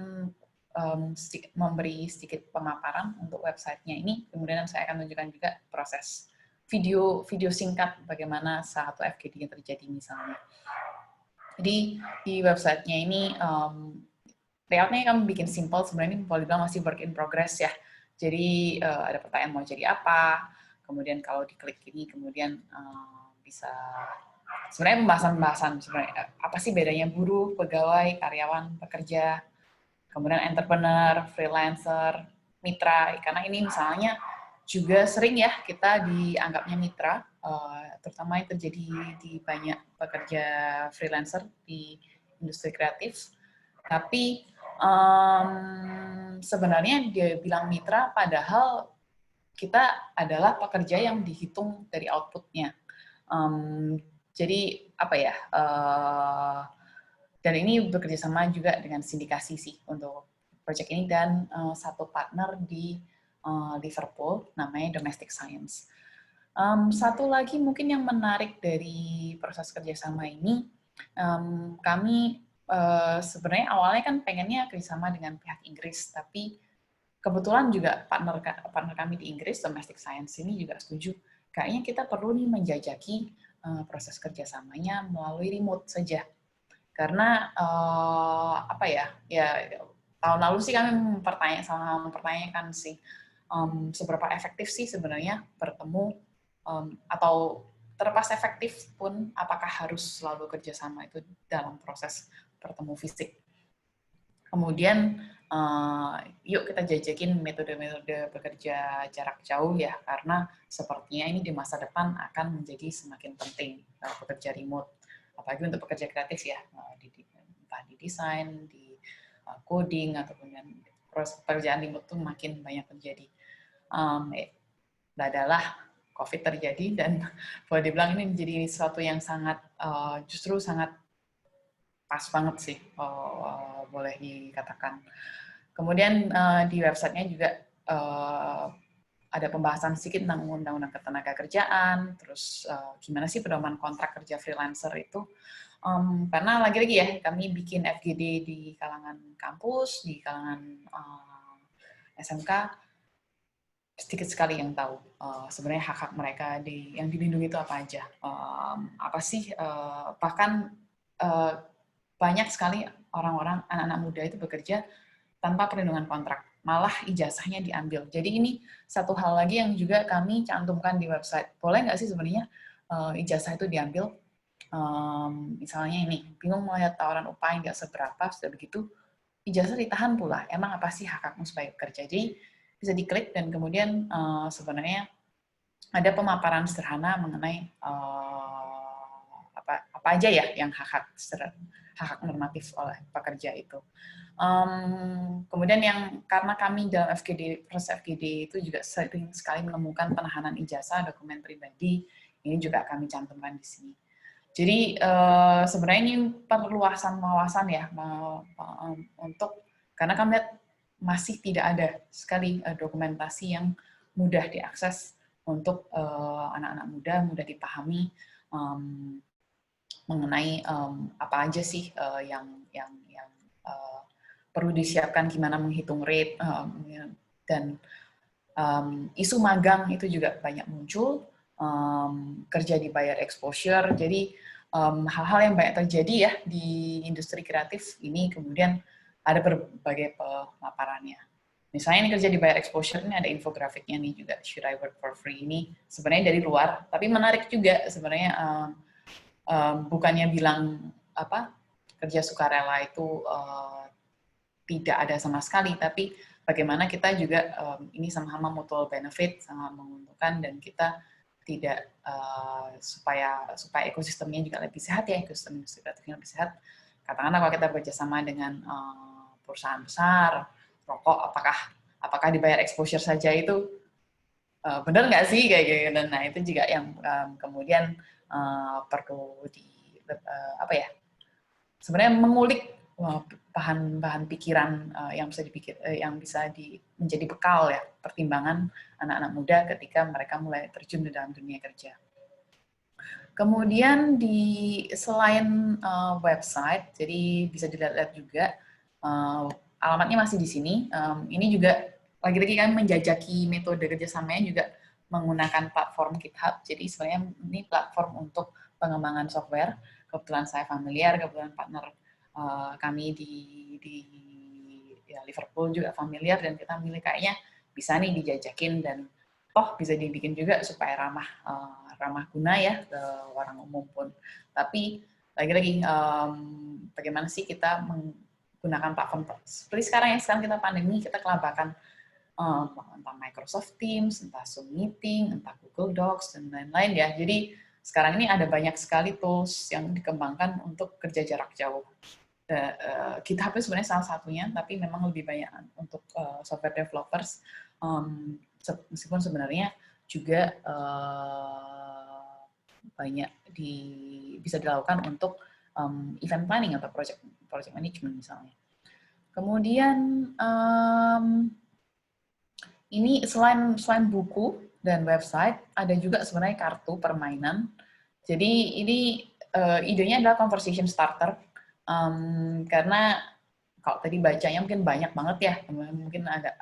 memberi sedikit pemaparan untuk websitenya ini, kemudian saya akan tunjukkan juga proses video singkat bagaimana satu FGD yang terjadi misalnya. Jadi di websitenya ini layoutnya kami bikin simple, sebenarnya boleh dibilang masih work in progress ya. Jadi ada pertanyaan mau jadi apa, kemudian kalau diklik ini kemudian bisa sebenarnya pembahasan sebenarnya apa sih bedanya buruh, pegawai, karyawan, pekerja, kemudian entrepreneur, freelancer, mitra, karena ini misalnya juga sering ya kita dianggapnya mitra, terutama yang terjadi di banyak pekerja freelancer di industri kreatif. Tapi sebenarnya dia bilang mitra, padahal kita adalah pekerja yang dihitung dari outputnya. Jadi apa ya? Dan ini bekerja sama juga dengan sindikasi sih untuk project ini, dan satu partner di Liverpool namanya Domestic Science. Satu lagi mungkin yang menarik dari proses kerjasama ini, kami sebenarnya awalnya kan pengennya kerjasama dengan pihak Inggris, tapi kebetulan juga partner kami di Inggris, Domestic Science ini juga setuju. Kayaknya kita perlu nih menjajaki proses kerjasamanya melalui remote saja. Karena apa ya tahun lalu sih kami mempertanyakan sih seberapa efektif sih sebenarnya bertemu, atau terlepas efektif pun apakah harus selalu kerjasama itu dalam proses bertemu fisik. Kemudian yuk kita jajakin metode-metode bekerja jarak jauh ya, karena sepertinya ini di masa depan akan menjadi semakin penting bekerja remote, apalagi untuk pekerja kreatif ya, entah di desain, di coding, ataupun proses pekerjaan remote itu makin banyak terjadi. Adalah COVID terjadi, dan boleh dibilang ini menjadi sesuatu yang sangat justru sangat pas banget sih, boleh dikatakan. Kemudian di websitenya juga ada pembahasan sedikit tentang undang-undang ketenagakerjaan, terus gimana sih pedoman kontrak kerja freelancer itu. Karena lagi-lagi ya, kami bikin FGD di kalangan kampus, di kalangan SMK, sedikit sekali yang tahu sebenarnya hak-hak mereka yang dilindungi itu apa aja. Apa sih, bahkan banyak sekali orang-orang, anak-anak muda itu bekerja tanpa perlindungan kontrak, malah ijazahnya diambil. Jadi ini satu hal lagi yang juga kami cantumkan di website. Boleh nggak sih sebenarnya ijazah itu diambil? Misalnya ini, bingung melihat tawaran upah yang nggak seberapa, sudah begitu, ijazah ditahan pula. Emang apa sih hak-hakmu sebagai pekerja? Jadi bisa diklik, dan kemudian sebenarnya ada pemaparan sederhana mengenai apa aja ya yang hak-hak normatif oleh pekerja itu. Kemudian yang karena kami dalam proses FGD itu juga sering sekali menemukan penahanan ijazah, dokumen pribadi, ini juga kami cantumkan di sini. Jadi sebenarnya ini perluasan wawasan ya untuk, karena kami lihat masih tidak ada sekali dokumentasi yang mudah diakses untuk anak-anak mudah dipahami mengenai apa aja sih yang perlu disiapkan, gimana menghitung rate, dan isu magang itu juga banyak muncul, kerja dibayar exposure. Jadi hal-hal yang banyak terjadi ya di industri kreatif ini, kemudian ada berbagai pemaparannya. Misalnya ini kerja dibayar exposure, ini ada infografiknya nih juga, Should I Work for Free, ini sebenarnya dari luar, tapi menarik juga sebenarnya. Bukannya bilang kerja sukarela itu tidak ada sama sekali, tapi bagaimana kita juga ini sama-sama mutual benefit, sama menguntungkan, dan kita tidak supaya ekosistemnya juga lebih sehat ya, ekosistem industri kreatifnya lebih sehat. Katakanlah kalau kita bekerjasama dengan perusahaan besar rokok, apakah dibayar exposure saja itu benar nggak sih kayak gitu. Nah itu juga yang kemudian perlu sebenarnya mengulik bahan-bahan pikiran yang bisa menjadi bekal ya, pertimbangan anak-anak muda ketika mereka mulai terjun di dalam dunia kerja. Kemudian selain website, jadi bisa dilihat juga alamatnya masih di sini. Ini juga lagi-lagi kami menjajaki metode kerjasamanya juga menggunakan platform GitHub. Jadi sebenarnya ini platform untuk pengembangan software. Kebetulan saya familiar, kebetulan partner kami di Liverpool juga familiar, dan kita milih kayaknya bisa nih dijajakin, dan toh bisa dibikin juga supaya ramah guna ya ke orang umum pun. Tapi lagi-lagi bagaimana sih kita menggunakan platform seperti sekarang kita pandemi, kita kelabakan entah Microsoft Teams, entah Zoom Meeting, entah Google Docs, dan lain-lain ya. Jadi sekarang ini ada banyak sekali tools yang dikembangkan untuk kerja jarak jauh. GitHub itu sebenarnya salah satunya, tapi memang lebih banyak untuk software developers, meskipun sebenarnya juga banyak bisa dilakukan untuk event planning atau project management misalnya. Kemudian ini selain buku dan website, ada juga sebenarnya kartu permainan. Jadi ini idenya adalah conversation starter, karena kalau tadi bacanya mungkin banyak banget ya, mungkin agak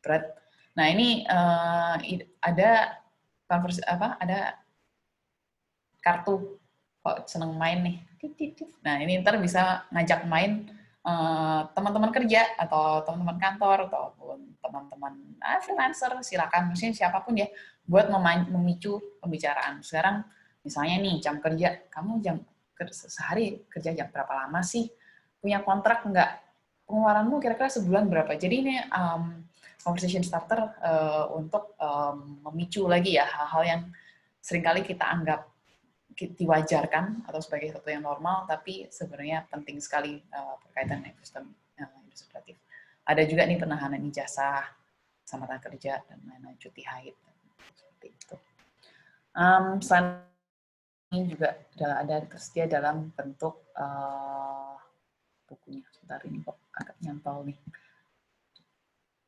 berat. Nah ini ada kartu, kok seneng main nih. Nah ini ntar bisa ngajak main teman-teman kerja atau teman-teman kantor ataupun teman-teman freelancer, silakan, maksudnya siapapun ya, buat memicu pembicaraan. Sekarang misalnya nih jam kerja, kamu sehari kerja jam berapa lama sih? Punya kontrak nggak? Pengeluaranmu kira-kira sebulan berapa? Jadi ini conversation starter untuk memicu lagi ya hal-hal yang seringkali kita anggap diwajarkan atau sebagai sesuatu yang normal, tapi sebenarnya penting sekali berkaitan dengan ekosistem industri kreatif. Ada juga nih penahanan ijazah, keselamatan kerja, dan lain-lain, cuti haid, seperti itu. Selain ini juga ada tersedia dalam bentuk bukunya. Sebentar, ini kok agak nyantol nih.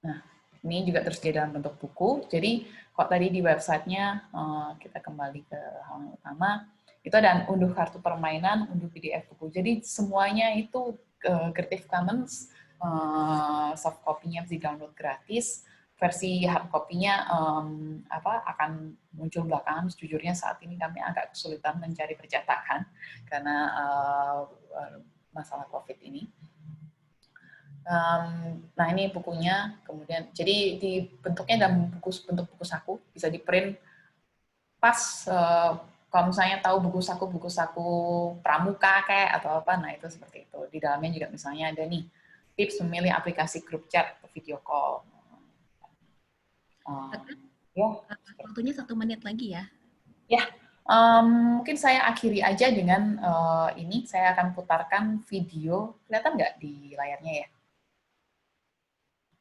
Nah, ini juga tersedia dalam bentuk buku. Jadi, kok tadi di websitenya kita kembali ke hal yang utama, itu ada unduh kartu permainan, unduh PDF buku. Jadi semuanya itu Creative Commons, soft copy-nya bisa di-download gratis, versi hard copy-nya akan muncul belakangan. Sejujurnya saat ini kami agak kesulitan mencari percetakan karena masalah COVID ini. Nah ini bukunya, kemudian jadi bentuknya dalam bentuk buku saku, bisa di print pas. Kalau misalnya tahu buku saku pramuka kayak atau apa, nah itu seperti itu. Di dalamnya juga misalnya ada nih tips memilih aplikasi grup chat atau video call. Waktunya 1 menit lagi ya. Ya, mungkin saya akhiri aja dengan ini. Saya akan putarkan video. Kelihatan nggak di layarnya ya?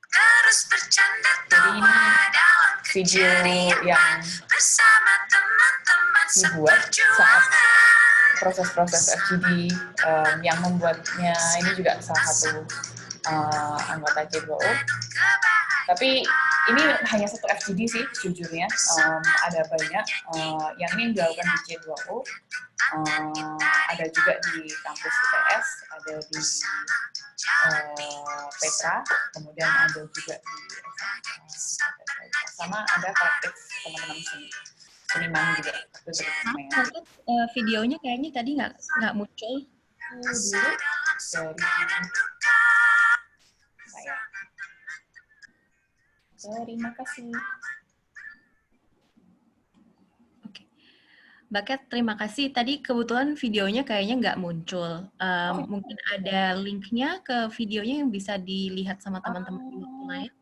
Terus bercanda tawa dalam video yang bersama teman-teman dibuat saat proses-proses FGD yang membuatnya ini juga salah satu anggota J2O. Tapi ini hanya satu FGD sih sejujurnya. Ada banyak yang ini dilakukan di J2O. Ada juga di kampus ITS, ada di Petra, kemudian ada juga di sama ada kolektif teman-teman seniman juga. Maaf, videonya kayaknya tadi nggak muncul. Dulu dari saya. Terima kasih. Oke. Mbak Kat, terima kasih. Tadi kebetulan videonya kayaknya nggak muncul. Mungkin ada linknya ke videonya yang bisa dilihat sama teman-teman di waktu lain.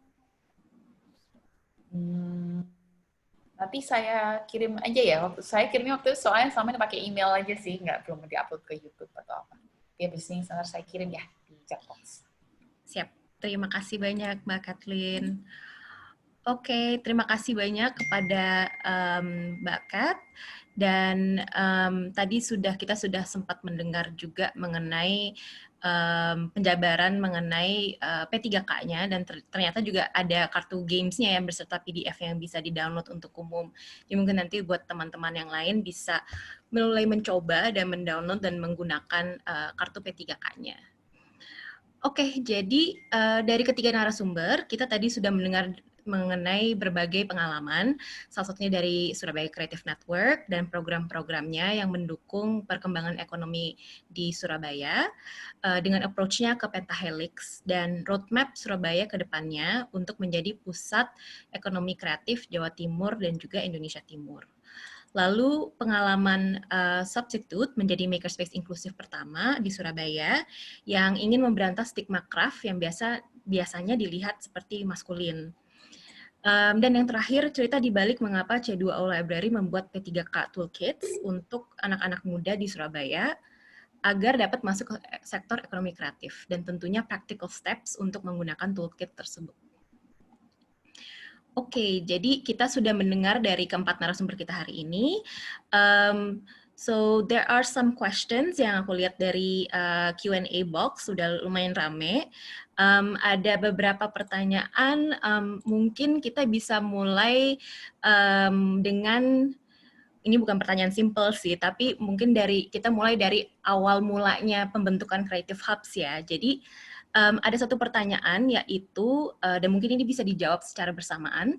Nanti saya kirim aja ya. Saya kirimnya waktu itu soalnya selama ini pakai email aja sih, belum diupload ke YouTube atau apa. Ya bisnis saya kirim ya di chat box. Siap. Terima kasih banyak Mbak Kathleen. Oke, terima kasih banyak kepada Mbak Kat. Dan tadi kita sudah sempat mendengar juga mengenai penjabaran mengenai P3K-nya, dan ternyata juga ada kartu games-nya yang beserta PDF yang bisa di-download untuk umum. Jadi mungkin nanti buat teman-teman yang lain bisa mulai mencoba dan mendownload dan menggunakan kartu P3K-nya. Oke, jadi dari ketiga narasumber, kita tadi sudah mendengar mengenai berbagai pengalaman, salah satunya dari Surabaya Creative Network dan program-programnya yang mendukung perkembangan ekonomi di Surabaya dengan approach-nya ke Pentahelix dan roadmap Surabaya ke depannya untuk menjadi pusat ekonomi kreatif Jawa Timur dan juga Indonesia Timur. Lalu pengalaman substitute menjadi makerspace inklusif pertama di Surabaya yang ingin memberantas stigma craft yang biasanya dilihat seperti maskulin. Dan yang terakhir, cerita di balik mengapa C2O Library membuat P3K Toolkits untuk anak-anak muda di Surabaya agar dapat masuk ke sektor ekonomi kreatif, dan tentunya practical steps untuk menggunakan toolkit tersebut. Oke, jadi kita sudah mendengar dari keempat narasumber kita hari ini. So there are some questions yang aku lihat dari Q&A box, sudah lumayan rame. Ada beberapa pertanyaan, mungkin kita bisa mulai dengan, ini bukan pertanyaan simple sih, tapi mungkin kita mulai dari awal mulanya pembentukan Creative Hubs ya. Jadi ada satu pertanyaan, yaitu, dan mungkin ini bisa dijawab secara bersamaan,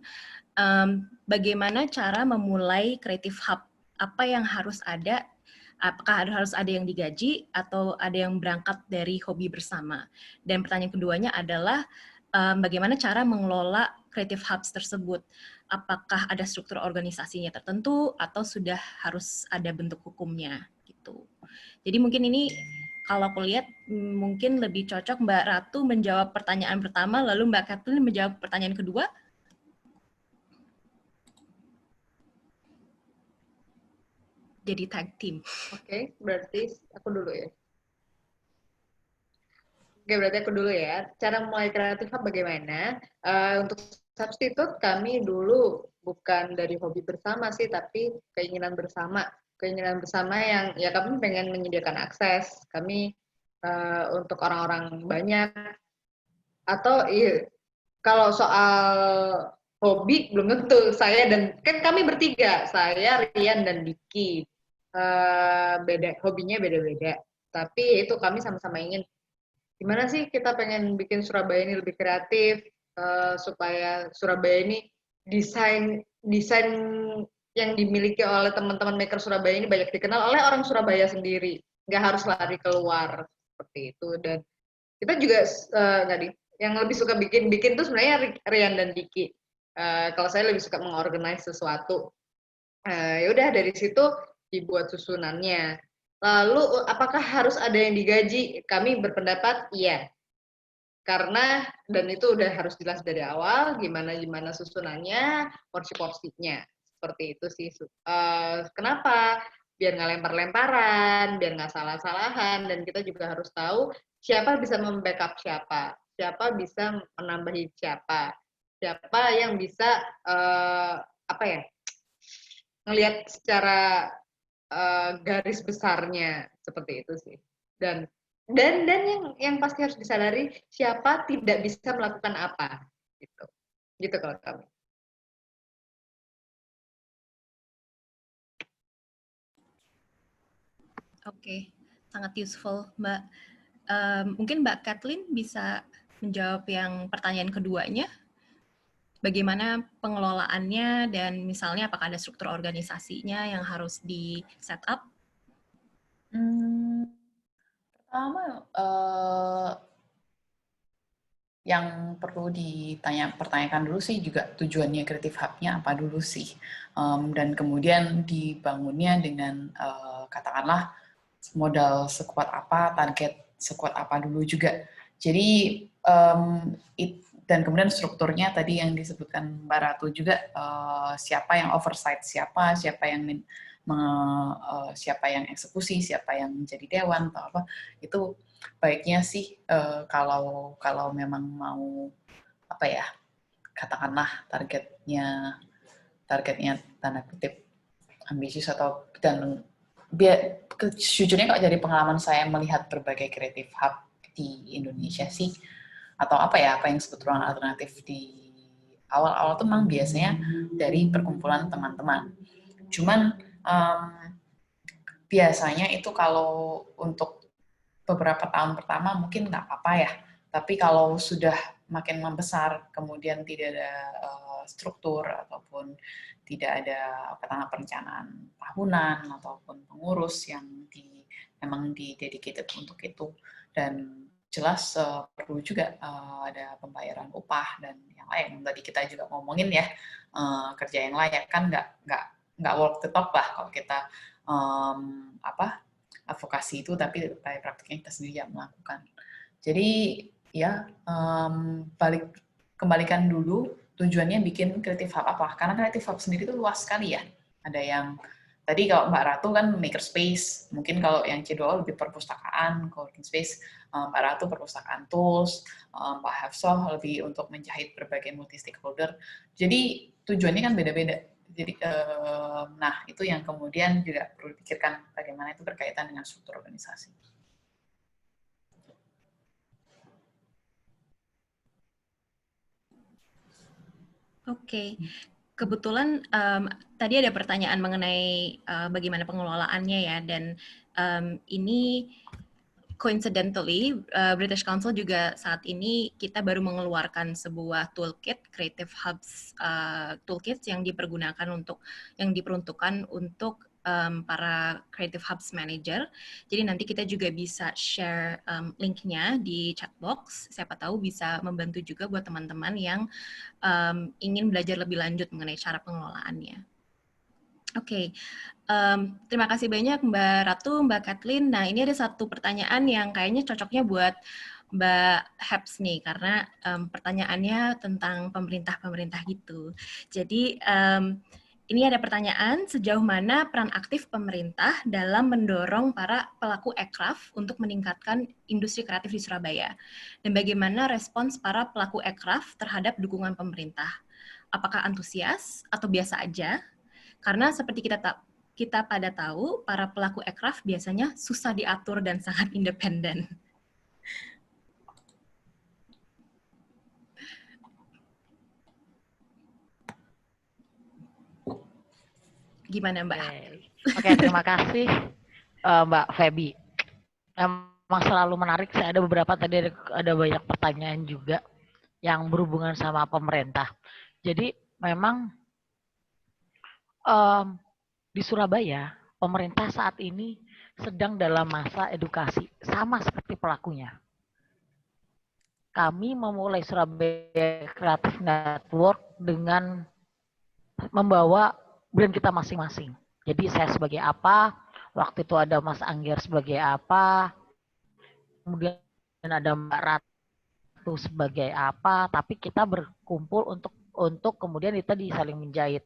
bagaimana cara memulai Creative Hub? Apa yang harus ada? Apakah harus ada yang digaji atau ada yang berangkat dari hobi bersama? Dan pertanyaan keduanya adalah bagaimana cara mengelola Creative Hubs tersebut? Apakah ada struktur organisasinya tertentu atau sudah harus ada bentuk hukumnya gitu? Jadi mungkin ini kalau aku lihat mungkin lebih cocok Mbak Ratu menjawab pertanyaan pertama, lalu Mbak Kathleen menjawab pertanyaan kedua. Jadi tag team. Oke, berarti aku dulu ya. Oke, berarti aku dulu ya. Cara mulai kreatif hub bagaimana? Untuk substitute kami dulu bukan dari hobi bersama sih, tapi keinginan bersama. Keinginan bersama yang ya kami pengen menyediakan akses. Kami untuk orang-orang banyak. Atau kalau soal hobi belum tentu. Saya dan kan kami bertiga, saya, Rian dan Diki. Beda hobinya beda-beda, tapi itu kami sama-sama ingin gimana sih kita pengen bikin Surabaya ini lebih kreatif, supaya Surabaya ini desain yang dimiliki oleh teman-teman maker Surabaya ini banyak dikenal oleh orang Surabaya sendiri, nggak harus lari keluar seperti itu. Dan kita juga yang lebih suka bikin tuh sebenarnya Rian dan Diki. Kalau saya lebih suka mengorganize sesuatu. Ya udah dari situ dibuat susunannya. Lalu apakah harus ada yang digaji? Kami berpendapat iya. Karena dan itu udah harus jelas dari awal gimana susunannya, porsi-porsinya. Seperti itu sih. Kenapa? Biar nggak lempar-lemparan, biar nggak salah-salahan, dan kita juga harus tahu siapa bisa membackup siapa bisa menambahi siapa yang bisa ngelihat secara garis besarnya seperti itu sih. Dan yang pasti harus disadari siapa tidak bisa melakukan apa gitu. Gitu kalau kami. Oke, sangat useful, Mbak. Mungkin Mbak Kathleen bisa menjawab yang pertanyaan keduanya. Bagaimana pengelolaannya dan misalnya apakah ada struktur organisasinya yang harus di set up? Pertama, yang perlu pertanyakan dulu sih juga tujuannya Creative Hub-nya apa dulu sih. Dan kemudian dibangunnya dengan katakanlah modal sekuat apa, target sekuat apa dulu juga. Jadi dan kemudian strukturnya tadi yang disebutkan Mbak Ratu juga, siapa yang oversight siapa yang eksekusi, siapa yang menjadi dewan atau apa, itu baiknya sih kalau memang mau apa ya, katakanlah targetnya tanda kutip ambisius atau dan sejujurnya kok dari pengalaman saya melihat berbagai creative hub di Indonesia sih, atau apa yang disebut ruang alternatif di awal-awal tuh memang biasanya dari perkumpulan teman-teman. Cuman biasanya itu kalau untuk beberapa tahun pertama mungkin nggak apa-apa ya, tapi kalau sudah makin membesar, kemudian tidak ada struktur ataupun tidak ada perencanaan tahunan ataupun pengurus yang memang dedicated untuk itu, dan jelas perlu juga ada pembayaran upah dan yang lain. Tadi kita juga ngomongin ya, kerja yang layak kan nggak walk the talk lah kalau kita advokasi itu, tapi pada praktiknya kita sendiri yang melakukan. Jadi ya kembalikan dulu tujuannya bikin Creative Hub apa, karena Creative Hub sendiri itu luas sekali ya. Ada yang tadi kalau Mbak Ratu kan makerspace, mungkin kalau yang C2O lebih perpustakaan, co-working space, Mbak Ratu perpustakaan tools, Pak Hafsoh lebih untuk menjahit berbagai multi stakeholder. Jadi tujuannya kan beda-beda. Jadi, nah itu yang kemudian juga perlu dipikirkan bagaimana itu berkaitan dengan struktur organisasi. Oke, kebetulan tadi ada pertanyaan mengenai bagaimana pengelolaannya ya, dan ini coincidentally, British Council juga saat ini kita baru mengeluarkan sebuah toolkit, Creative Hubs toolkit yang diperuntukkan untuk para Creative Hubs Manager. Jadi nanti kita juga bisa share linknya di chat box. Siapa tahu bisa membantu juga buat teman-teman yang ingin belajar lebih lanjut mengenai cara pengelolaannya. Oke, terima kasih banyak Mbak Ratu, Mbak Kathleen. Nah, ini ada satu pertanyaan yang kayaknya cocoknya buat Mbak Heps nih, karena pertanyaannya tentang pemerintah-pemerintah gitu. Jadi, ini ada pertanyaan, sejauh mana peran aktif pemerintah dalam mendorong para pelaku ekraf untuk meningkatkan industri kreatif di Surabaya? Dan bagaimana respons para pelaku ekraf terhadap dukungan pemerintah? Apakah antusias atau biasa aja? Karena seperti kita pada tahu, para pelaku ekraf biasanya susah diatur dan sangat independen. Gimana Mbak? Oke, terima kasih Mbak Feby. Memang selalu menarik, saya ada beberapa tadi ada banyak pertanyaan juga yang berhubungan sama pemerintah. Jadi memang di Surabaya, pemerintah saat ini sedang dalam masa edukasi, sama seperti pelakunya. Kami memulai Surabaya Creative Network dengan membawa brand kita masing-masing. Jadi saya sebagai apa, waktu itu ada Mas Angger sebagai apa, kemudian ada Mbak Ratu sebagai apa, tapi kita berkumpul untuk kemudian kita saling menjahit.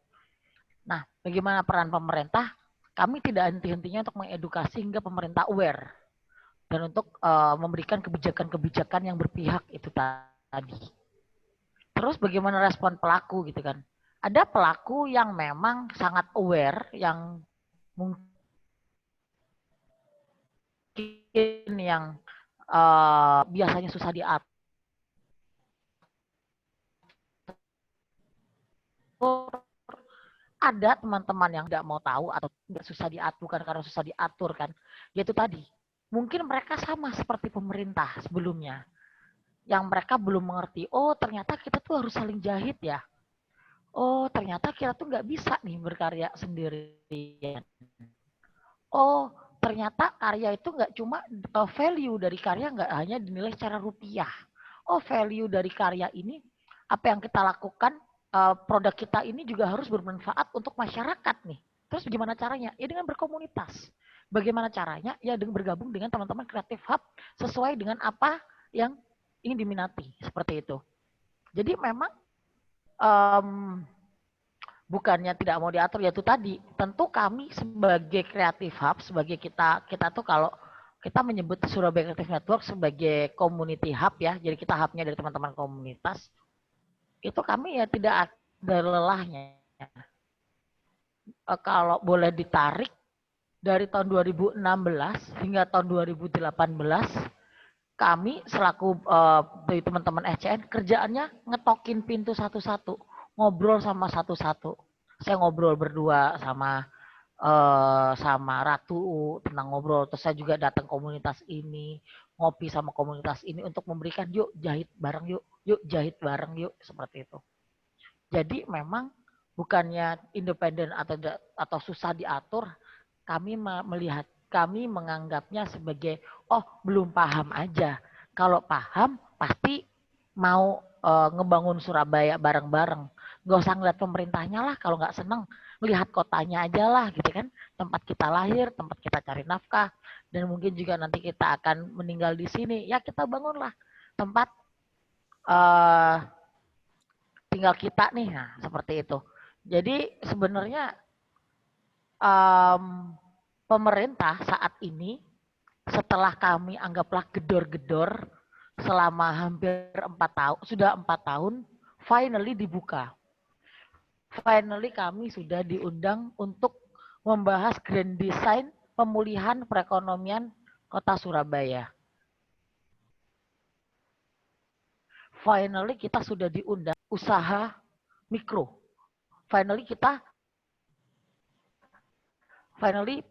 Nah, bagaimana peran pemerintah? Kami tidak henti-hentinya untuk mengedukasi hingga pemerintah aware dan untuk memberikan kebijakan-kebijakan yang berpihak itu tadi. Terus bagaimana respon pelaku gitu kan? Ada pelaku yang memang sangat aware, yang mungkin nih yang biasanya susah diatur, ada teman-teman yang nggak mau tahu atau nggak susah diatur kan karena susah diatur kan. Yaitu tadi, mungkin mereka sama seperti pemerintah sebelumnya, yang mereka belum mengerti, oh ternyata kita tuh harus saling jahit ya. Oh ternyata kita tuh nggak bisa nih berkarya sendirian. Oh ternyata karya itu nggak cuma value dari karya nggak hanya dinilai secara rupiah. Oh value dari karya ini, apa yang kita lakukan, produk kita ini juga harus bermanfaat untuk masyarakat nih. Terus bagaimana caranya? Ya dengan berkomunitas. Bagaimana caranya? Ya dengan bergabung dengan teman-teman Creative Hub sesuai dengan apa yang ingin diminati, seperti itu. Jadi memang bukannya tidak mau diatur, ya itu tadi. Tentu kami sebagai Creative Hub, sebagai kita tuh kalau kita menyebut Surabaya Creative Network sebagai community hub ya, jadi kita hubnya dari teman-teman komunitas, itu kami ya tidak ada lelahnya. Kalau boleh ditarik, dari tahun 2016 hingga tahun 2018, kami selaku dari teman-teman SCN kerjaannya ngetokin pintu satu-satu, ngobrol sama satu-satu. Saya ngobrol berdua sama Ratu tentang ngobrol, terus saya juga datang komunitas ini, ngopi sama komunitas ini untuk memberikan yuk jahit bareng yuk jahit bareng yuk, seperti itu. Jadi memang bukannya independen atau susah diatur, kami melihat, kami menganggapnya sebagai belum paham aja. Kalau paham pasti mau ngebangun Surabaya bareng-bareng. Gak usah ngeliat pemerintahnya lah, kalau nggak seneng melihat kotanya aja lah gitu kan. Tempat kita lahir, tempat kita cari nafkah, dan mungkin juga nanti kita akan meninggal di sini. Ya kita bangunlah tempat tinggal kita nih, nah seperti itu. Jadi sebenarnya pemerintah saat ini, setelah kami anggaplah gedor-gedor selama hampir 4 tahun, sudah 4 tahun, finally dibuka. Finally kami sudah diundang untuk membahas grand design pemulihan perekonomian Kota Surabaya. Finally kita sudah diundang usaha mikro. Finally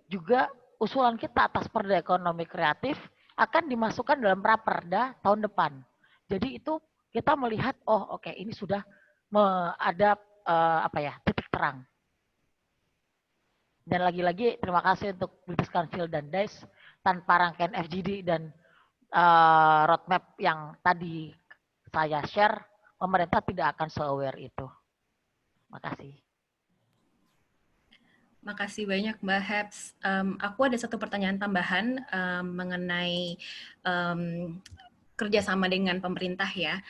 juga usulan kita atas Perda Ekonomi Kreatif akan dimasukkan dalam Raperda tahun depan. Jadi itu kita melihat, oke, ini sudah ada titik terang. Dan lagi-lagi terima kasih untuk British Council dan DICE, tanpa rangkaian FGD dan roadmap yang tadi saya share, pemerintah tidak akan se-aware itu. Makasih. Makasih banyak Mbak Hebs. Aku ada satu pertanyaan tambahan mengenai kerjasama dengan pemerintah ya.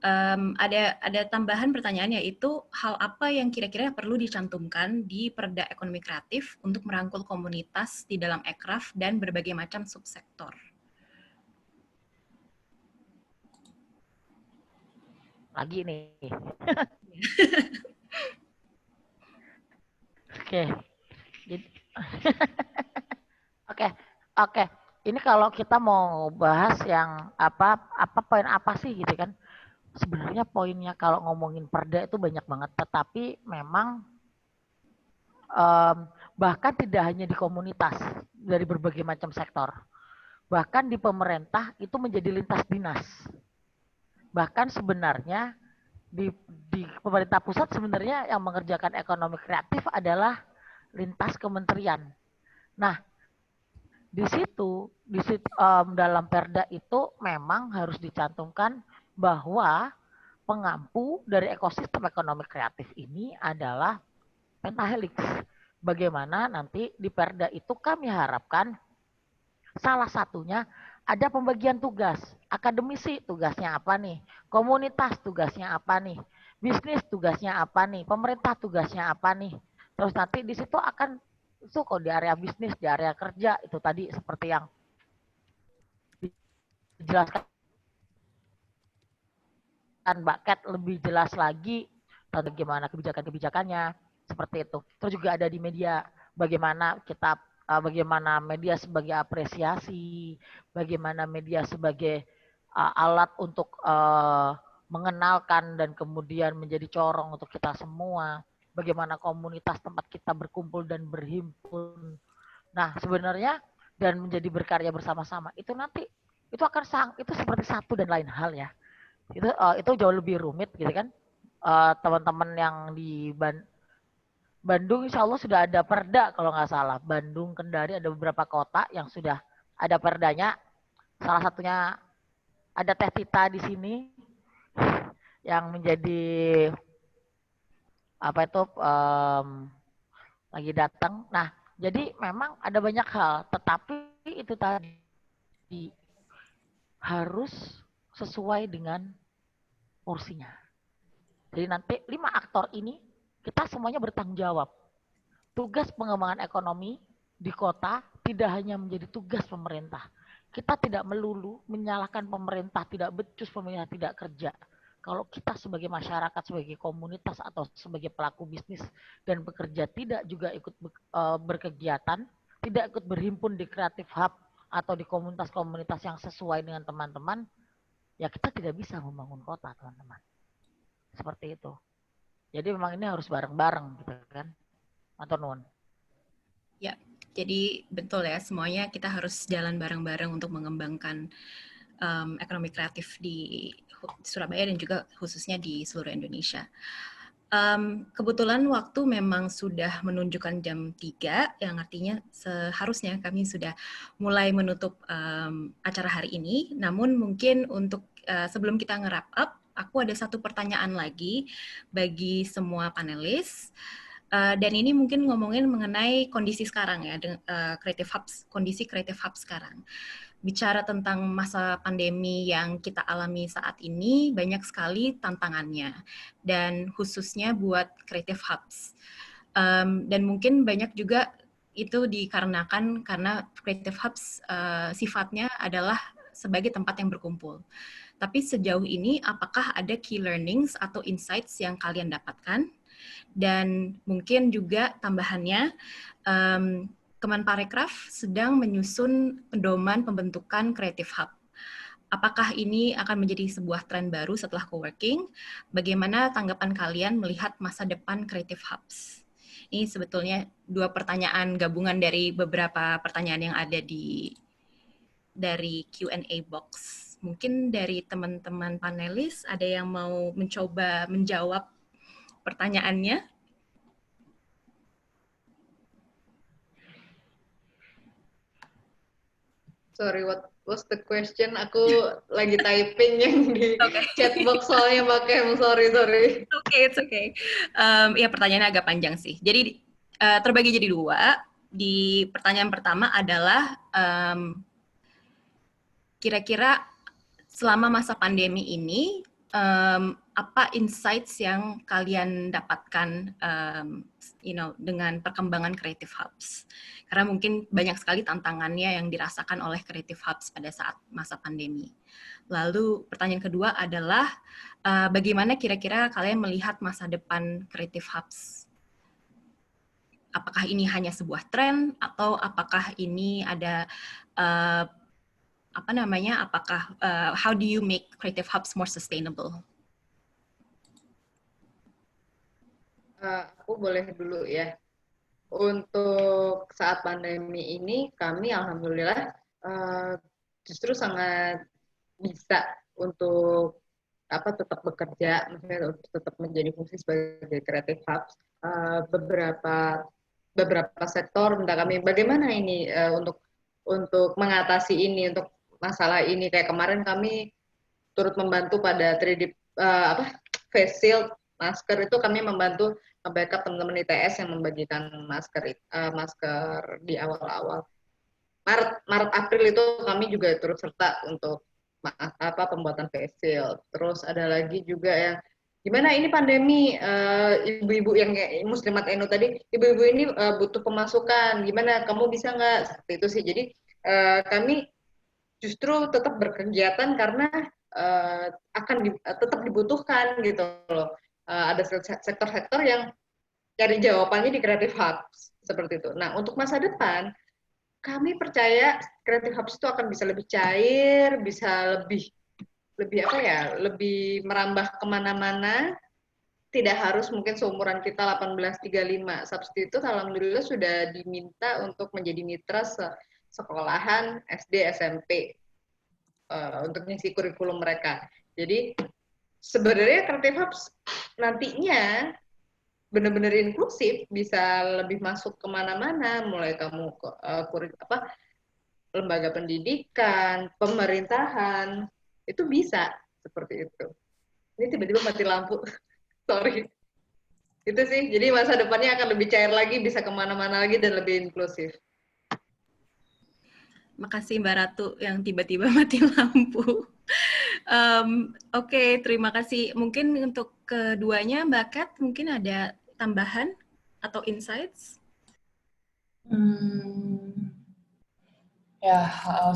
Ada tambahan pertanyaan, yaitu hal apa yang kira-kira perlu dicantumkan di Perda Ekonomi Kreatif untuk merangkul komunitas di dalam ekraf dan berbagai macam subsektor. Lagi nih. Oke. Oke. Ini kalau kita mau bahas yang poin apa sih gitu kan? Sebenarnya poinnya kalau ngomongin perda itu banyak banget, tetapi memang bahkan tidak hanya di komunitas, dari berbagai macam sektor. Bahkan di pemerintah itu menjadi lintas dinas. Bahkan sebenarnya di pemerintah pusat sebenarnya yang mengerjakan ekonomi kreatif adalah lintas kementerian. Nah, di situ dalam perda itu memang harus dicantumkan bahwa pengampu dari ekosistem ekonomi kreatif ini adalah pentahelix. Bagaimana nanti di perda itu kami harapkan salah satunya ada pembagian tugas. Akademisi tugasnya apa nih? Komunitas tugasnya apa nih? Bisnis tugasnya apa nih? Pemerintah tugasnya apa nih? Terus nanti di situ akan di area bisnis, di area kerja, itu tadi seperti yang dijelaskan Mbak Kat lebih jelas lagi bagaimana kebijakan-kebijakannya, seperti itu. Terus juga ada di media bagaimana kita bagaimana media sebagai apresiasi, bagaimana media sebagai alat untuk mengenalkan dan kemudian menjadi corong untuk kita semua, bagaimana komunitas tempat kita berkumpul dan berhimpun. Nah, sebenarnya dan menjadi berkarya bersama-sama itu nanti itu akan itu seperti satu dan lain hal ya. Itu jauh lebih rumit gitu kan. Teman-teman yang di Bandung insya Allah sudah ada perda kalau nggak salah. Bandung, Kendari ada beberapa kota yang sudah ada perdanya. Salah satunya ada Teh Tita di sini yang menjadi apa itu lagi datang. Nah, jadi memang ada banyak hal, tetapi itu tadi harus sesuai dengan porsinya. Jadi nanti 5 aktor ini kita semuanya bertanggung jawab. Tugas pengembangan ekonomi di kota tidak hanya menjadi tugas pemerintah. Kita tidak melulu menyalahkan pemerintah, tidak becus pemerintah tidak kerja. Kalau kita sebagai masyarakat, sebagai komunitas atau sebagai pelaku bisnis dan bekerja tidak juga ikut berkegiatan, tidak ikut berhimpun di Creative Hub atau di komunitas-komunitas yang sesuai dengan teman-teman, ya kita tidak bisa membangun kota, teman-teman. Seperti itu. Jadi memang ini harus bareng-bareng gitu kan. Atau non? Ya, jadi betul ya, semuanya kita harus jalan bareng-bareng untuk mengembangkan ekonomi kreatif di Surabaya dan juga khususnya di seluruh Indonesia. Kebetulan waktu memang sudah menunjukkan jam 3, yang artinya seharusnya kami sudah mulai menutup acara hari ini. Namun mungkin untuk sebelum kita nge-wrap up, aku ada satu pertanyaan lagi bagi semua panelis. Dan ini mungkin ngomongin mengenai kondisi sekarang ya, Creative Hubs, kondisi Creative Hub sekarang. Bicara tentang masa pandemi yang kita alami saat ini, banyak sekali tantangannya, dan khususnya buat Creative Hubs. Dan mungkin banyak juga itu dikarenakan karena Creative Hubs sifatnya adalah sebagai tempat yang berkumpul. Tapi sejauh ini, apakah ada key learnings atau insights yang kalian dapatkan? Dan mungkin juga tambahannya, Kemenparekraf sedang menyusun pedoman pembentukan Creative Hub. Apakah ini akan menjadi sebuah tren baru setelah coworking? Bagaimana tanggapan kalian melihat masa depan Creative Hubs? Ini sebetulnya 2 pertanyaan gabungan dari beberapa pertanyaan yang ada dari Q&A box. Mungkin dari teman-teman panelis ada yang mau mencoba menjawab pertanyaannya? Sorry, what was the question? Aku lagi typing yang di chat box soalnya pakai, sorry. It's okay. Ya pertanyaannya agak panjang sih. Jadi terbagi jadi 2. Di pertanyaan pertama adalah kira-kira selama masa pandemi ini apa insights yang kalian dapatkan dengan perkembangan Creative Hubs? Karena mungkin banyak sekali tantangannya yang dirasakan oleh Creative Hubs pada saat masa pandemi. Lalu pertanyaan kedua adalah bagaimana kira-kira kalian melihat masa depan Creative Hubs? Apakah ini hanya sebuah tren atau apakah ini ada how do you make Creative Hubs more sustainable? Aku boleh dulu ya. Untuk saat pandemi ini, kami alhamdulillah justru sangat bisa untuk tetap bekerja, maksudnya tetap menjadi fungsi sebagai Creative Hubs. Beberapa sektor minta kami bagaimana ini untuk mengatasi ini, untuk masalah ini. Kayak kemarin kami turut membantu pada 3D face shield, masker itu kami membantu backup teman-teman ITS yang membagikan masker di awal-awal. Maret April itu kami juga turut serta untuk pembuatan face shield. Terus ada lagi juga yang gimana ini pandemi, ibu-ibu yang kayak Muslimat Enu tadi, ibu-ibu ini butuh pemasukan, gimana kamu bisa nggak? Seperti itu sih. Jadi kami justru tetap berkegiatan karena tetap dibutuhkan gitu loh. Ada sektor-sektor yang cari jawabannya di Creative Hubs seperti itu. Nah, untuk masa depan kami percaya Creative Hubs itu akan bisa lebih cair, bisa lebih apa ya, lebih merambah kemana-mana. Tidak harus mungkin seumuran kita 1835. Substitute itu alhamdulillah sudah diminta untuk menjadi mitra sekolahan SD, SMP untuk ngisi kurikulum mereka. Jadi sebenarnya Creative Hubs nantinya benar-benar inklusif, bisa lebih masuk kemana-mana, mulai kamu ke lembaga pendidikan, pemerintahan, itu bisa seperti itu. Ini tiba-tiba mati lampu. Sorry. Itu sih, jadi masa depannya akan lebih cair lagi, bisa kemana-mana lagi, dan lebih inklusif. Makasih Mbak Ratu yang tiba-tiba mati lampu. Oke, terima kasih. Mungkin untuk keduanya, Mbak Kat, mungkin ada tambahan atau insights? Ya,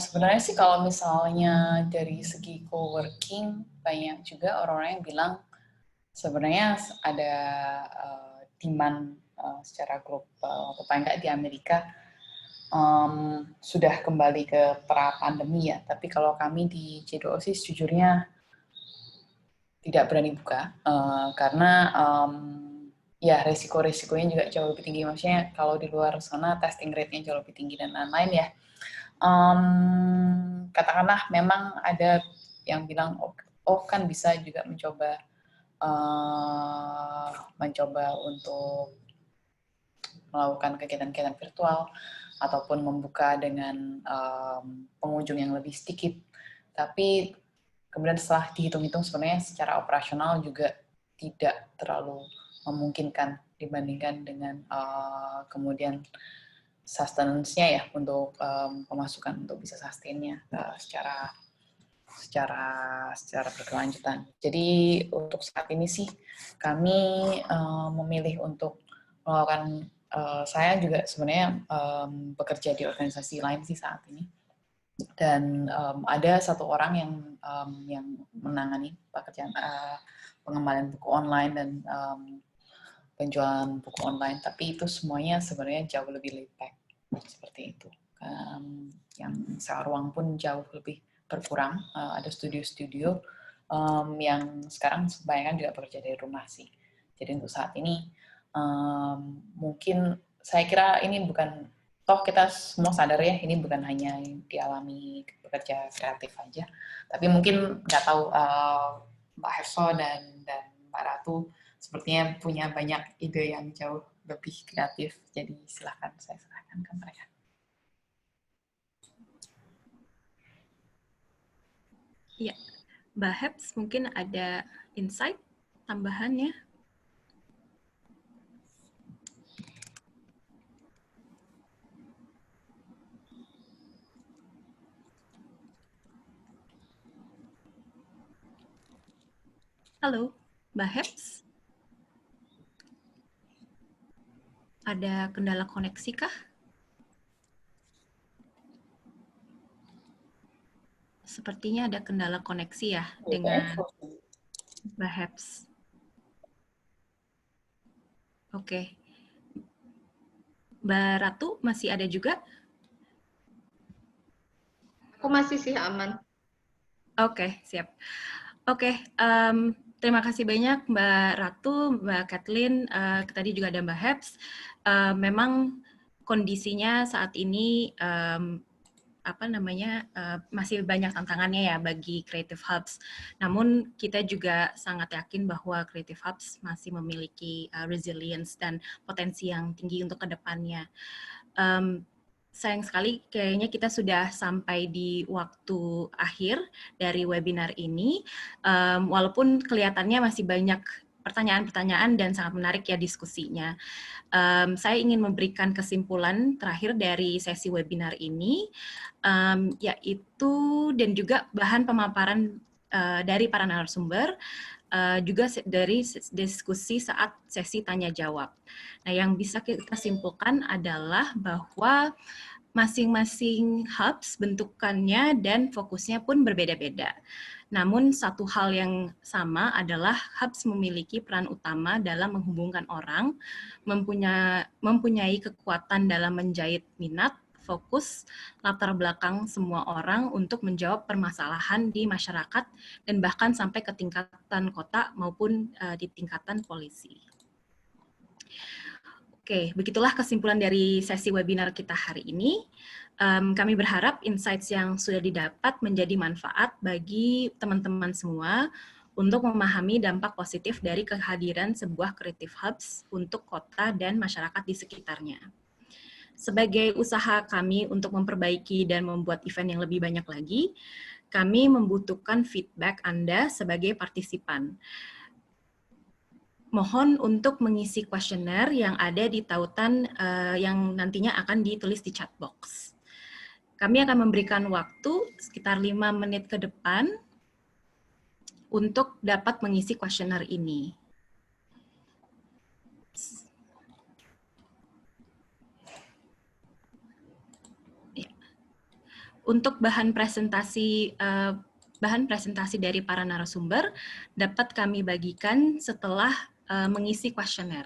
sebenarnya sih kalau misalnya dari segi coworking, banyak juga orang-orang yang bilang sebenarnya ada demand secara global, atau paling nggak di Amerika, sudah kembali ke pra-pandemi ya. Tapi kalau kami di J2O sih sejujurnya tidak berani buka, karena ya resiko-resikonya juga jauh lebih tinggi. Maksudnya kalau di luar sana testing rate-nya jauh lebih tinggi dan lain-lain ya. Katakanlah memang ada yang bilang oh kan bisa juga mencoba untuk melakukan kegiatan-kegiatan virtual ataupun membuka dengan pengunjung yang lebih sedikit. Tapi kemudian setelah dihitung-hitung sebenarnya secara operasional juga tidak terlalu memungkinkan dibandingkan dengan kemudian sustenance-nya ya, untuk pemasukan untuk bisa sustain-nya secara berkelanjutan. Jadi untuk saat ini sih kami memilih untuk melakukan, saya juga sebenarnya bekerja di organisasi lain sih saat ini, dan ada satu orang yang menangani pekerjaan pengembalian buku online dan penjualan buku online, tapi itu semuanya sebenarnya jauh lebih laid back seperti itu. Yang sewa ruang pun jauh lebih berkurang. Ada studio-studio yang sekarang kebanyakan juga bekerja dari rumah sih. Jadi untuk saat ini mungkin saya kira ini bukan, toh kita semua sadar ya, ini bukan hanya yang dialami pekerja kreatif aja, tapi mungkin nggak tahu Mbak Hefso dan Mbak Ratu sepertinya punya banyak ide yang jauh lebih kreatif, jadi silahkan, saya serahkan ke mereka. Ya, Mbak Heps mungkin ada insight tambahannya? Halo, Mbak Heps? Ada kendala koneksi kah? Sepertinya ada kendala koneksi ya dengan Mbak Heps. Oke. Mbak Ratu masih ada juga? Aku masih sih aman. Oke, siap. Oke, terima kasih banyak Mbak Ratu, Mbak Kathleen, tadi juga ada Mbak Heps. Memang kondisinya saat ini masih banyak tantangannya ya bagi Creative Hubs. Namun kita juga sangat yakin bahwa Creative Hubs masih memiliki resilience dan potensi yang tinggi untuk kedepannya. Sayang sekali kayaknya kita sudah sampai di waktu akhir dari webinar ini. Walaupun kelihatannya masih banyak pertanyaan-pertanyaan dan sangat menarik ya diskusinya. Saya ingin memberikan kesimpulan terakhir dari sesi webinar ini, yaitu dan juga bahan pemaparan dari para narasumber, juga dari diskusi saat sesi tanya jawab. Nah, yang bisa kita simpulkan adalah bahwa masing-masing hubs bentukannya dan fokusnya pun berbeda-beda. Namun satu hal yang sama adalah hubs memiliki peran utama dalam menghubungkan orang, mempunyai kekuatan dalam menjahit minat, fokus latar belakang semua orang untuk menjawab permasalahan di masyarakat dan bahkan sampai ke tingkatan kota maupun di tingkatan polisi. Oke, begitulah kesimpulan dari sesi webinar kita hari ini. Kami berharap insights yang sudah didapat menjadi manfaat bagi teman-teman semua untuk memahami dampak positif dari kehadiran sebuah Creative Hubs untuk kota dan masyarakat di sekitarnya. Sebagai usaha kami untuk memperbaiki dan membuat event yang lebih banyak lagi, kami membutuhkan feedback Anda sebagai partisipan. Mohon untuk mengisi kuesioner yang ada di tautan yang nantinya akan ditulis di chat box. Kami akan memberikan waktu sekitar 5 menit ke depan untuk dapat mengisi kuesioner ini. Ya. Untuk bahan presentasi dari para narasumber dapat kami bagikan setelah mengisi kuesioner.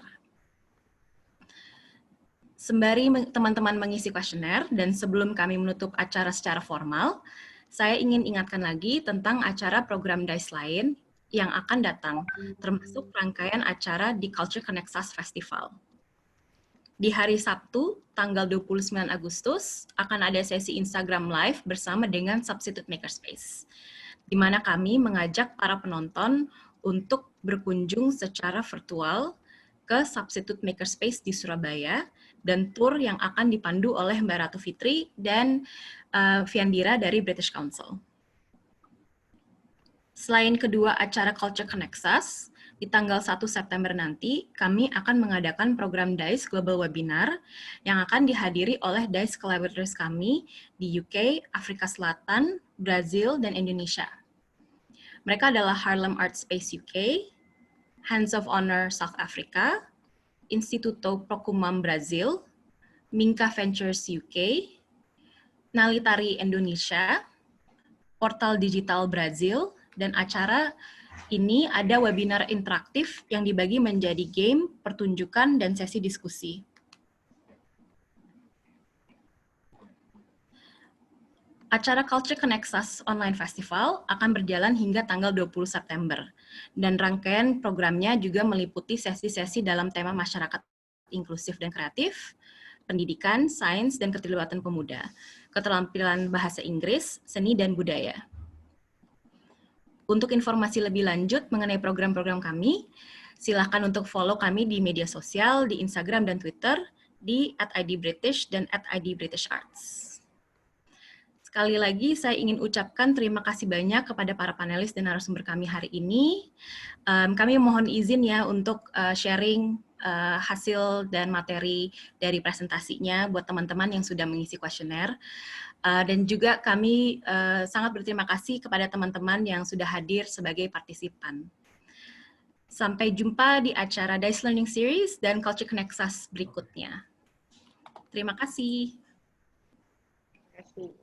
Sembari teman-teman mengisi kuesioner dan sebelum kami menutup acara secara formal, saya ingin ingatkan lagi tentang acara program DICE lain yang akan datang, termasuk rangkaian acara di Culture Connect Us Festival. Di hari Sabtu, tanggal 29 Agustus, akan ada sesi Instagram Live bersama dengan Substitute Makerspace, di mana kami mengajak para penonton untuk berkunjung secara virtual ke Substitute Makerspace di Surabaya, dan tour yang akan dipandu oleh Mbak Ratu Fitri dan Viandira dari British Council. Selain kedua acara Culture Connect Us, di tanggal 1 September nanti, kami akan mengadakan program DICE Global Webinar yang akan dihadiri oleh DICE collaborators kami di UK, Afrika Selatan, Brazil, dan Indonesia. Mereka adalah Harlem Art Space UK, Hands of Honor South Africa, Instituto Procumam Brazil, Minka Ventures UK, Nalitari Indonesia, Portal Digital Brazil, dan acara ini ada webinar interaktif yang dibagi menjadi game, pertunjukan, dan sesi diskusi. Acara Culture Connect Us Online Festival akan berjalan hingga tanggal 20 September, dan rangkaian programnya juga meliputi sesi-sesi dalam tema masyarakat inklusif dan kreatif, pendidikan, sains, dan keterlibatan pemuda, keterampilan bahasa Inggris, seni, dan budaya. Untuk informasi lebih lanjut mengenai program-program kami, silakan untuk follow kami di media sosial, di Instagram dan Twitter, di @idbritish dan @idbritisharts. Sekali lagi, saya ingin ucapkan terima kasih banyak kepada para panelis dan narasumber kami hari ini. Kami mohon izin ya untuk sharing hasil dan materi dari presentasinya buat teman-teman yang sudah mengisi kuesioner. Dan juga kami sangat berterima kasih kepada teman-teman yang sudah hadir sebagai partisipan. Sampai jumpa di acara DICE Learning Series dan Culture Connect Us berikutnya. Terima kasih. Terima kasih.